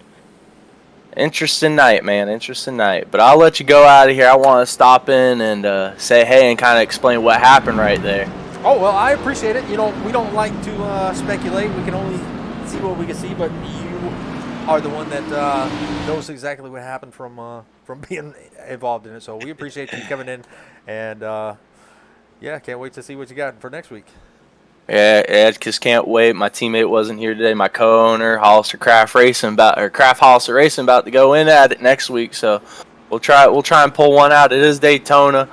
interesting night, man. Interesting night. But I'll let you go out of here. I want to stop in and say hey and kind of explain what happened right there. Oh, well, I appreciate it. You know, we don't like to speculate. We can only see what we can see, but you are the one that knows exactly what happened from being involved in it. So we appreciate you coming in, and yeah, can't wait to see what you got for next week. Yeah, just can't wait. My teammate wasn't here today. My co-owner, Hollister Craft Hollister Racing, about to go in at it next week. So we'll try and pull one out. It is Daytona,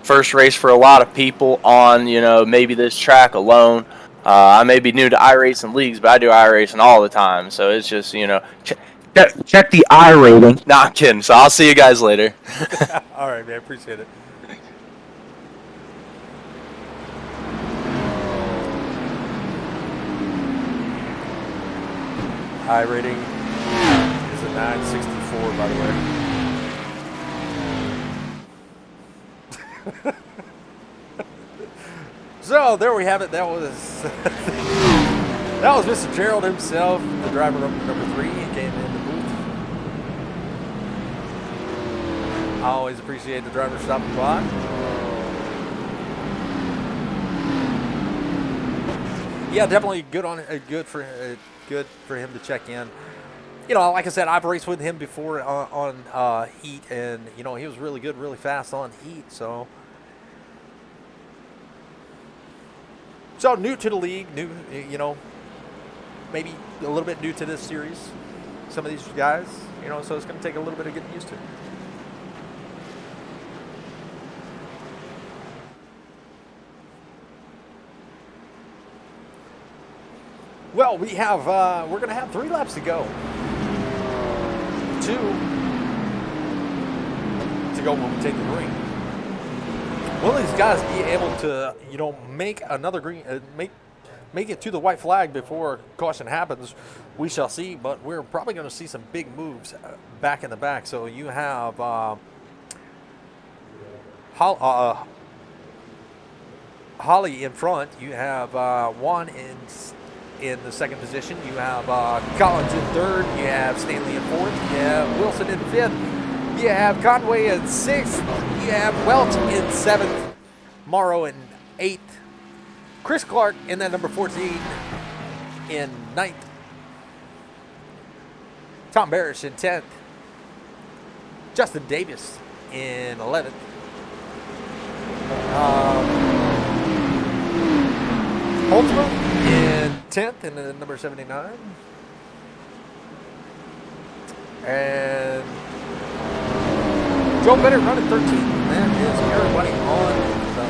first race for a lot of people on maybe this track alone. I may be new to iRacing leagues, but I do iRacing all the time. So it's just check the iRating. Nah, I'm kidding. So I'll see you guys later. All right, man. Appreciate it. iRating is a 964, by the way. So there we have it. That was that was Mr. Gerald himself, the driver of number 3. He came in the booth. I always appreciate the driver stopping by. Yeah, definitely good for him to check in. You know, like I said, I've raced with him before on heat, and he was really good, really fast on heat. So new to the league, maybe a little bit new to this series. Some of these guys, so it's going to take a little bit of getting used to. Well, we're going to have 3 laps to go. 2 to go when we take the green. Will these guys be able to, make another green, make it to the white flag before caution happens? We shall see, but we're probably going to see some big moves back in the back. So you have Holly in front. You have Juan in the second position. You have Collins in third. You have Stanley in fourth. You have Wilson in fifth. You have Conway in sixth. You have Welch in seventh. Morrow in eighth. Chris Clark in that number 14 in ninth. Tom Barish in 10th. Justin Davis in 11th. Holtzman in 10th in the number 79. And Joe Bennett running 13th. That is everybody on the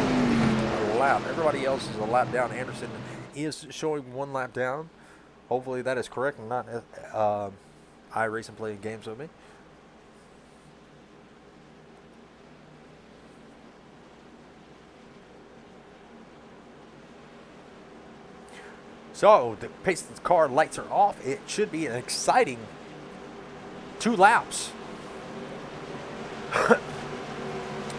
lead lap. Everybody else is a lap down. Anderson is showing 1 lap down. Hopefully that is correct and not iRacing playing games with me. So the pace of the car lights are off. It should be an exciting 2 laps.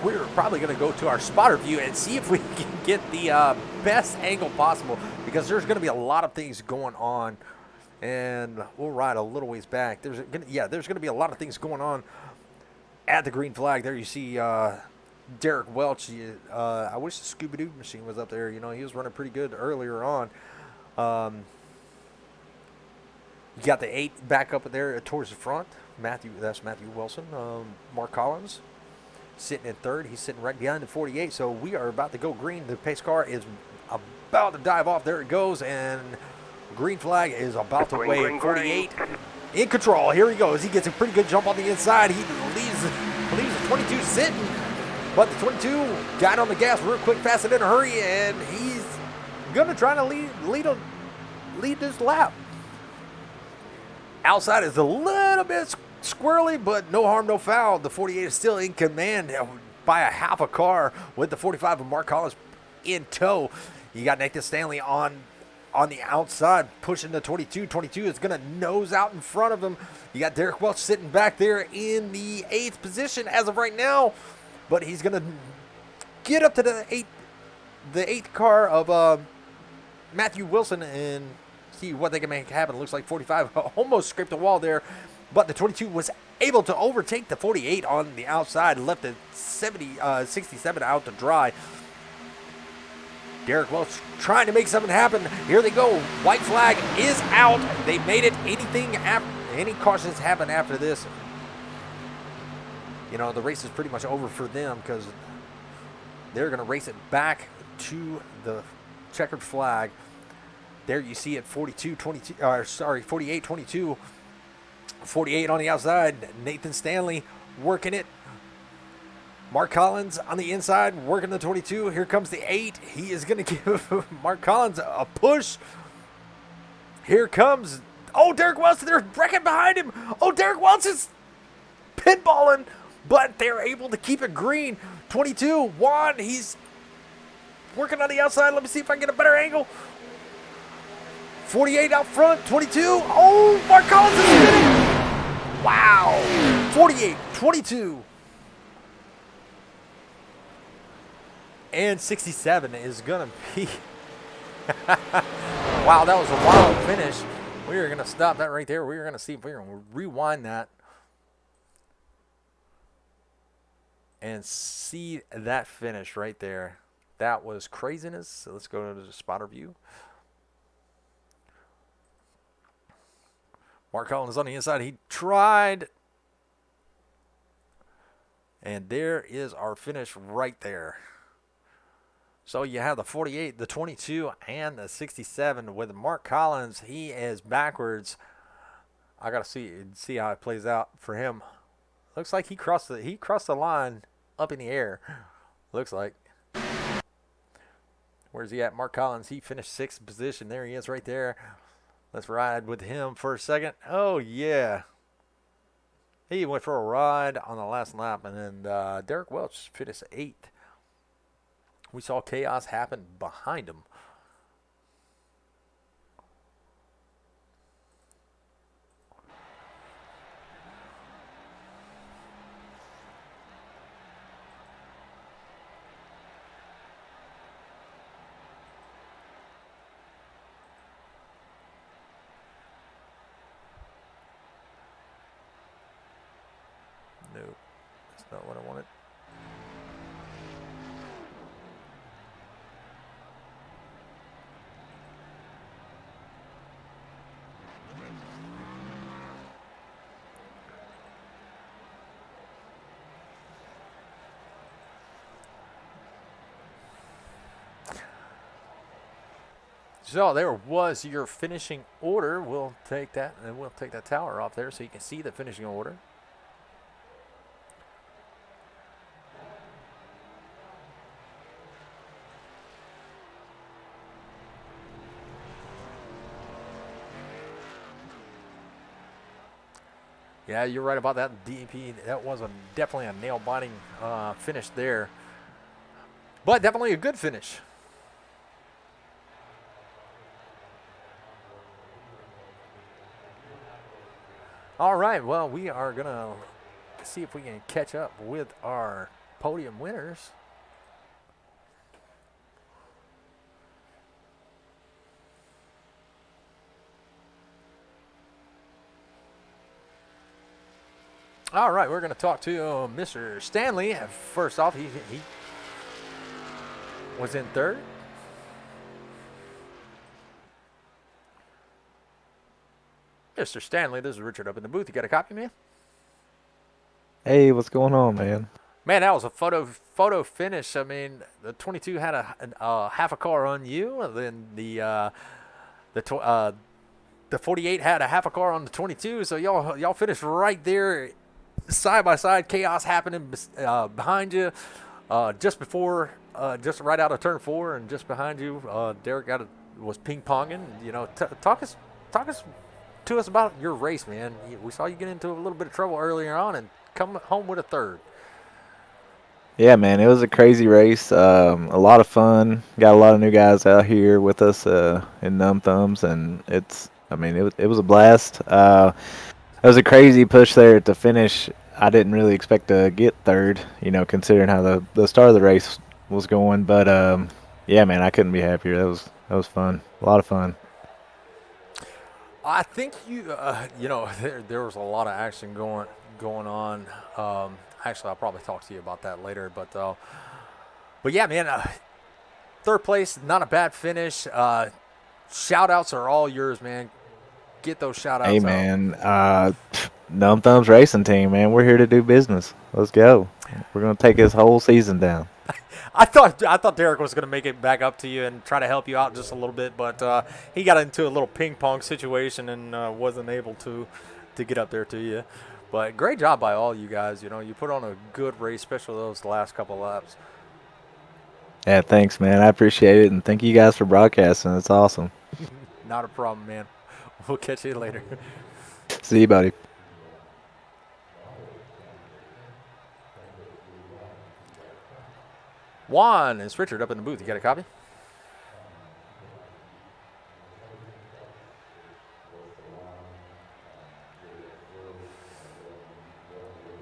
We're probably going to go to our spotter view and see if we can get the best angle possible, because there's going to be a lot of things going on, and we'll ride a little ways back. There's going to be a lot of things going on at the green flag. There you see Derek Welch. I wish the Scooby-Doo machine was up there. He was running pretty good earlier on. You got the 8 back up there towards the front. That's Matthew Wilson. Mark Collins sitting in third. He's sitting right behind the 48. So we are about to go green. The pace car is about to dive off. There it goes, and green flag is about to wave. 48 in control. Here he goes. He gets a pretty good jump on the inside. He leaves the 22 sitting, but the 22 got on the gas real quick, fast and in a hurry, and he's gonna try to lead this lap. Outside is a little bit squirrely, but no harm, no foul. The 48 is still in command by a half a car with the 45 of Mark Collins in tow. You got Nathan Stanley on the outside pushing the 22. 22 is going to nose out in front of him. You got Derek Welch sitting back there in the 8th position as of right now, but he's going to get up to the 8th car of Matthew Wilson and see what they can make happen. It looks like 45 almost scraped the wall there, but the 22 was able to overtake the 48 on the outside, left the 67 out to dry. Derek Welch trying to make something happen. Here they go. White flag is out. They made it. Any cautions happen after this, you know, the race is pretty much over for them because they're going to race it back to the checkered flag. There you see it, 48-22. 48 on the outside. Nathan Stanley working it. Mark Collins on the inside working the 22. Here comes the 8. He is going to give Mark Collins a push. Here comes, Derek Welch. They're wrecking behind him. Derek Welch is pinballing, but they're able to keep it green. 22, Juan, he's working on the outside. Let me see if I can get a better angle. 48 out front, 22. Mark Collins is spinning. Wow. 48, 22. And 67 is going to be... Wow, that was a wild finish. We are going to stop that right there. We are going to see if we can rewind that and see that finish right there. That was craziness. So let's go to the spotter view. Mark Collins on the inside. He tried. And there is our finish right there. So you have the 48, the 22, and the 67 with Mark Collins. He is backwards. I got to see how it plays out for him. Looks like he crossed the line up in the air. Looks like. Where's he at? Mark Collins. He finished 6th position. There he is right there. Let's ride with him for a second. Oh, yeah. He went for a ride on the last lap, and then Derek Welch finished 8th. We saw chaos happen behind him. Nope, that's not what I wanted. So there was your finishing order. We'll take that, and we'll take that tower off there so you can see the finishing order. Yeah, you're right about that, DP. That was definitely a nail-biting finish there. But definitely a good finish. All right, well, we are going to see if we can catch up with our podium winners. All right, we're going to talk to Mr. Stanley. First off, he was in 3rd. Mr. Stanley, this is Richard up in the booth. You got a copy, man? Hey, what's going on, man? Man, that was a photo finish. I mean, the 22 had a half a car on you, and then the 48 had a half a car on the 22. So y'all finished right there, side by side. Chaos happening behind you, just right out of turn 4, and just behind you, Derek was ping ponging. You know, talk us to us about your race, man. We saw you get into a little bit of trouble earlier on and come home with a 3rd. Yeah, man, it was a crazy race. A lot of fun. Got a lot of new guys out here with us in Numb Thumbs, and it was a blast. It was a crazy push there at the finish. I didn't really expect to get 3rd, considering how the start of the race was going. But yeah, man, I couldn't be happier. That was fun. A lot of fun. I think there was a lot of action going on. Actually, I'll probably talk to you about that later. But yeah, man, third place, not a bad finish. Shout outs are all yours, man. Get those shout Hey, outs out. man. Numb Thumbs Racing Team, man. We're here to do business. Let's go. We're gonna take this whole season down. I thought Derek was going to make it back up to you and try to help you out just a little bit, but he got into a little ping pong situation and wasn't able to get up there to you. But great job by all you guys. You put on a good race, especially those last couple laps. Yeah, thanks, man. I appreciate it, and thank you guys for broadcasting. It's awesome. Not a problem, man. We'll catch you later. See you, buddy. Juan, it's Richard up in the booth. You got a copy?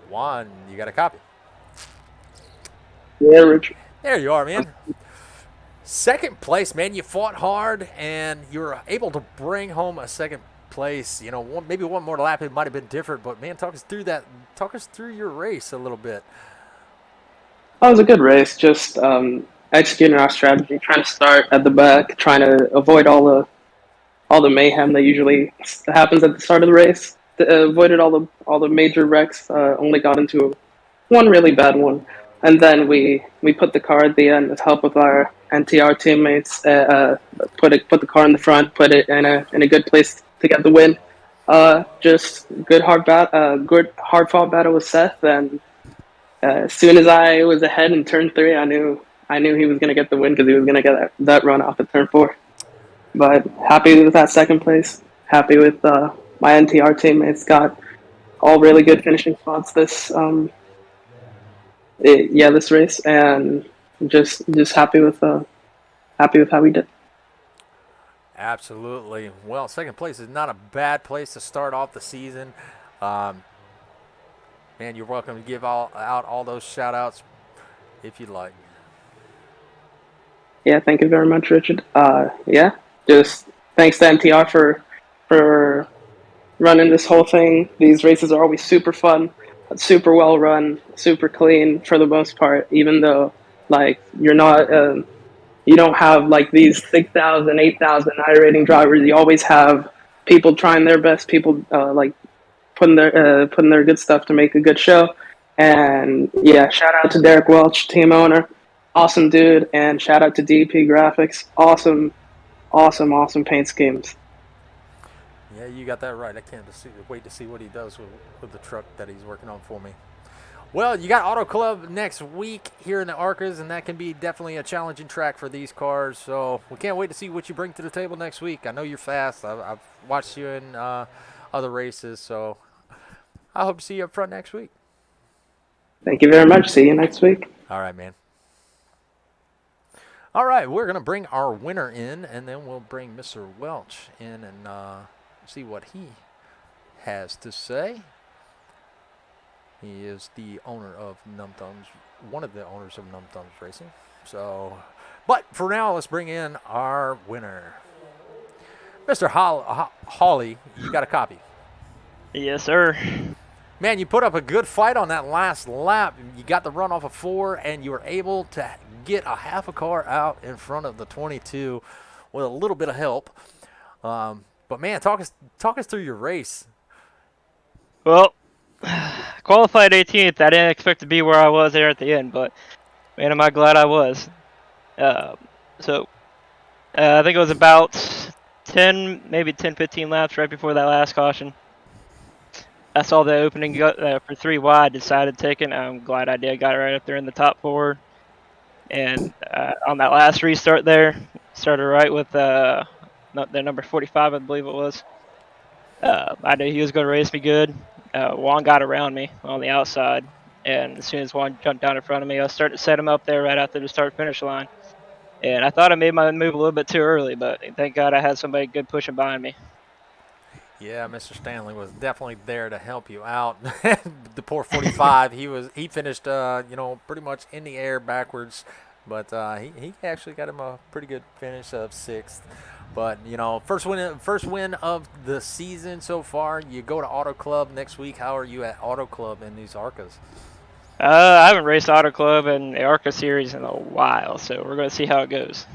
Juan, you got a copy? Yeah, Richard. There you are, man. Second place, man. You fought hard and you were able to bring home a second place. Maybe one more lap it might have been different, but man, talk us through that. Talk us through your race a little bit. That was a good race. Just executing our strategy, trying to start at the back, trying to avoid all the mayhem that usually happens at the start of the race. Avoided all the major wrecks. Only got into one really bad one, and then we put the car at the end with help of our NTR teammates. Put the car in the front, put it in a good place to get the win. Just good good hard fought battle with Seth, and as soon as I was ahead in turn 3, I knew he was going to get the win because he was going to get that run off at turn 4. But happy with that second place. Happy with my NTR teammates. Got all really good finishing spots this race, and just happy with how we did. Absolutely. Well, second place is not a bad place to start off the season. Man, you're welcome to give out all those shout outs if you'd like. Yeah, thank you very much, Richard. Yeah, just thanks to NTR for running this whole thing. These races are always super fun, super well run, super clean for the most part. Even though like you don't have like these 6,000, 8,000 iRating drivers. You always have people trying their best, people like putting their good stuff to make a good show. And yeah, shout out to Derek Welch, team owner, awesome dude, and shout out to DP Graphics, awesome paint schemes. Yeah, you got that right. I can't wait to see what he does with the truck that he's working on for me. Well, you got Auto Club next week here in the Arcas, and that can be definitely a challenging track for these cars. So we can't wait to see what you bring to the table next week. I know you're fast. I've watched you in other races, so I hope to see you up front next week. Thank you very much. See you next week. All right, man. All right, we're going to bring our winner in, and then we'll bring Mr. Welch in and see what he has to say. He is the owner of Numb Thumbs, one of the owners of Numb Thumbs Racing. But for now, let's bring in our winner. Mr. Hawley, you got a copy. Yes, sir. Man, you put up a good fight on that last lap. You got the run off of 4, and you were able to get a half a car out in front of the 22 with a little bit of help. But man, talk us through your race. Well, qualified 18th. I didn't expect to be where I was there at the end, but man, am I glad I was. I think it was about 15 laps right before that last caution. I saw the opening for 3 wide, decided to take it. I'm glad I did. Got it right up there in the top 4. And on that last restart there, started right with the number 45, I believe it was. I knew he was going to race me good. Juan got around me on the outside, and as soon as Juan jumped down in front of me, I was starting to set him up there right after the start-finish line. And I thought I made my move a little bit too early, but thank God I had somebody good pushing behind me. Yeah, Mr. Stanley was definitely there to help you out. The poor 45, he finished, pretty much in the air backwards, but he actually got him a pretty good finish of 6th. But first win of the season so far. You go to Auto Club next week. How are you at Auto Club in these Arcas? I haven't raced Auto Club and the Arca series in a while, so we're going to see how it goes.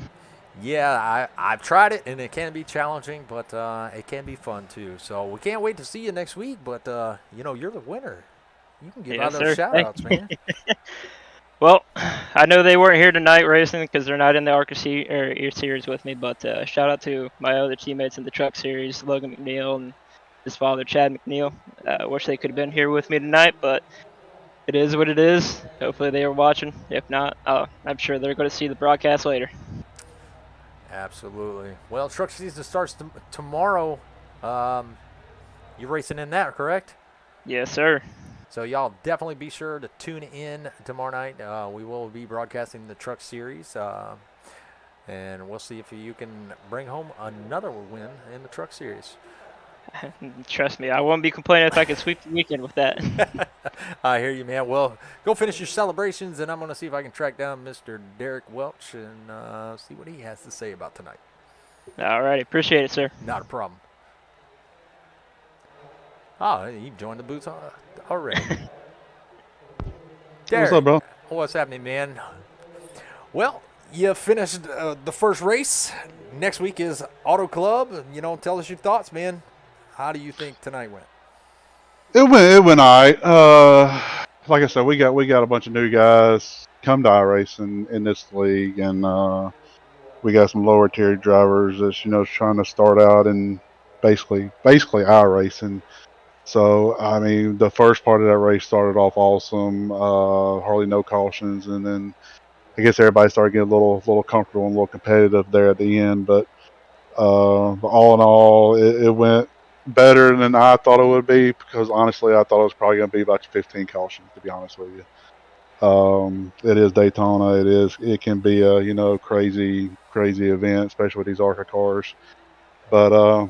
Yeah, I've tried it, and it can be challenging, but it can be fun too. So we can't wait to see you next week. But you're the winner. You can give out Yes, those sir. shout Thank outs, you. man. Well, I know they weren't here tonight racing because they're not in the Arca series with me, but shout out to my other teammates in the truck series, Logan McNeil and his father, Chad McNeil. Wish they could have been here with me tonight, but it is what it is. Hopefully they were watching. If not, I'm sure they're going to see the broadcast later. Absolutely. Well, truck season starts tomorrow. You're racing in that, correct? Yes, sir. So y'all definitely be sure to tune in tomorrow night. We will be broadcasting the truck series, and we'll see if you can bring home another win in the truck series. Trust me, I won't be complaining if I can sweep the weekend with that. I hear you, man. Well, go finish your celebrations, and I'm going to see if I can track down Mr. Derek Welch and see what he has to say about tonight. All right, appreciate it, sir. Not a problem. Oh, you joined the booth already. Derek, What's up, bro? what's happening, man? Well, you finished the first race. Next week is Auto Club. Tell us your thoughts, man. How do you think tonight went? It went all right. Like I said, we got a bunch of new guys come to iRacing in this league, and we got some lower tier drivers that's trying to start out in basically iRacing. So I mean, the first part of that race started off awesome. Hardly no cautions, and then I guess everybody started getting a little comfortable and a little competitive there at the end. But all in all, it went better than I thought it would be, because honestly, I thought it was probably going to be about 15 cautions, to be honest with you. It is Daytona. It can be a crazy event, especially with these ARCA cars. But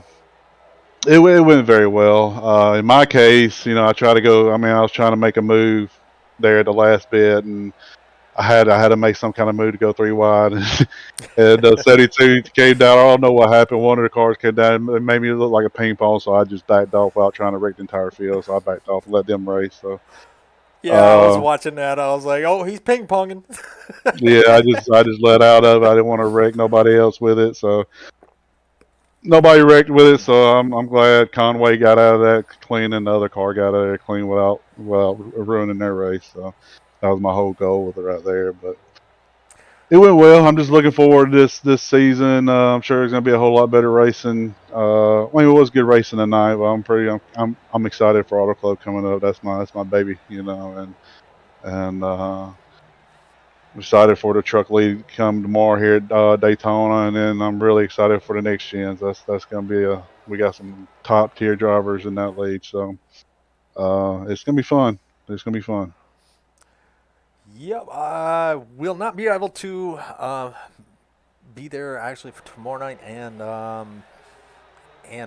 it went very well. In my case, I try to go. I mean, I was trying to make a move there at the last bit, and I had to make some kind of move to go 3 wide. And 72 came down. I don't know what happened. One of the cars came down. It made me look like a ping pong, so I just backed off without trying to wreck the entire field. So I backed off and let them race. So Yeah, I was uh, watching that. I was like, oh, he's ping ponging. yeah, I just let out of it. I didn't want to wreck nobody else with it. So nobody wrecked with it. So I'm glad Conway got out of that clean, and the other car got out of there clean without ruining their race. So that was my whole goal with it right there. But it went well. I'm just looking forward to this season. I'm sure it's going to be a whole lot better racing. I mean, it was good racing tonight, but I'm excited for Auto Club coming up. That's my baby, and I'm excited for the truck league to come tomorrow here at Daytona, and then I'm really excited for the next gens. That's going to be we got some top tier drivers in that league, so it's going to be fun. It's going to be fun. Yep, I will not be able to be there actually for tomorrow night and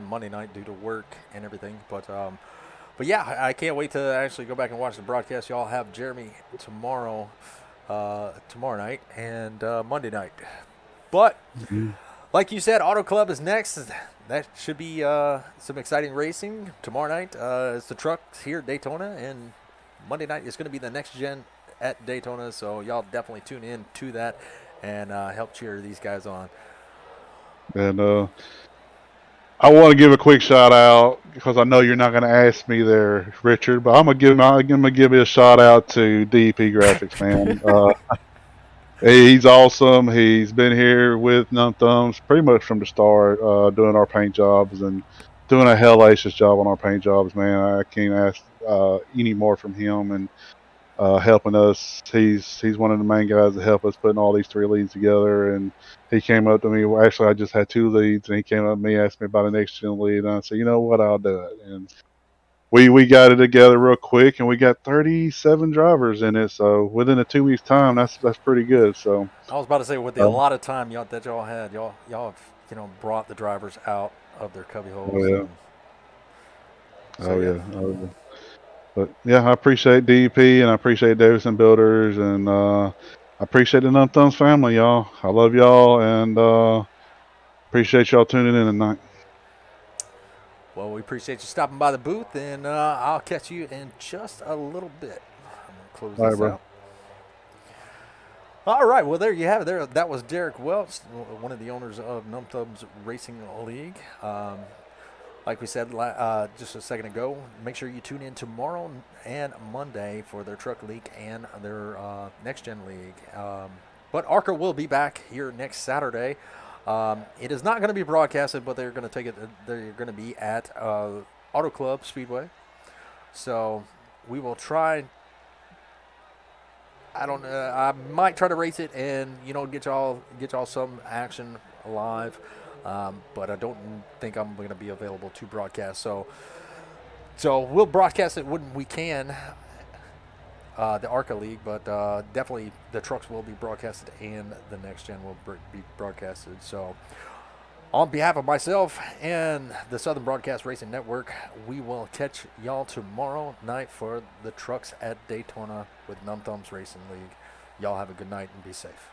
Monday night due to work and everything. But yeah, I can't wait to actually go back and watch the broadcast. Y'all have Jeremy tomorrow night and Monday night. But Mhm. like you said, Auto Club is next. That should be some exciting racing tomorrow night. It's the trucks here at Daytona, and Monday night is going to be the next gen at Daytona. So y'all definitely tune in to that and help cheer these guys on. And I want to give a quick shout out, because I know you're not going to ask me there, Richard, but I'm gonna give you a shout out to DEP Graphics, man. He's awesome. He's been here with Num Thumbs pretty much from the start, doing our paint jobs and doing a hellacious job on our paint jobs, man. I can't ask any more from him, and helping us. He's one of the main guys that help us putting all these 3 leads together. And he came up to me. Well, actually, I just had 2 leads, and he came up to me, asked me about an next gen lead, and I said, you know what, I'll do it. And we got it together real quick, and we got 37 drivers in it. So within a 2 weeks time, that's pretty good. So I was about to say, with the uh, allotted time that y'all had, y'all have brought the drivers out of their cubby oh holes, yeah, and so oh yeah. yeah, oh yeah. But yeah, I appreciate DEP, and I appreciate Davidson Builders, and I appreciate the Num Thumbs family, y'all. I love y'all, and appreciate y'all tuning in tonight. Well, we appreciate you stopping by the booth, and I'll catch you in just a little bit. I'm going to close All right, this bro. out. All right, well, there you have it. There, that was Derek Welch, one of the owners of Num Thumbs Racing League. Like we said just a second ago, make sure you tune in tomorrow and Monday for their truck league and their next gen league. But Arca will be back here next Saturday. It is not going to be broadcasted, but they're going to take it. They're going to be at Auto Club Speedway. So we will try. I don't know. I might try to race it and get y'all some action live. But I don't think I'm going to be available to broadcast. So we'll broadcast it when we can, the Arca League, but definitely the trucks will be broadcasted and the next gen will be broadcasted. So on behalf of myself and the Southern Broadcast Racing Network, we will catch y'all tomorrow night for the trucks at Daytona with Num Thumbs Racing League. Y'all have a good night and be safe.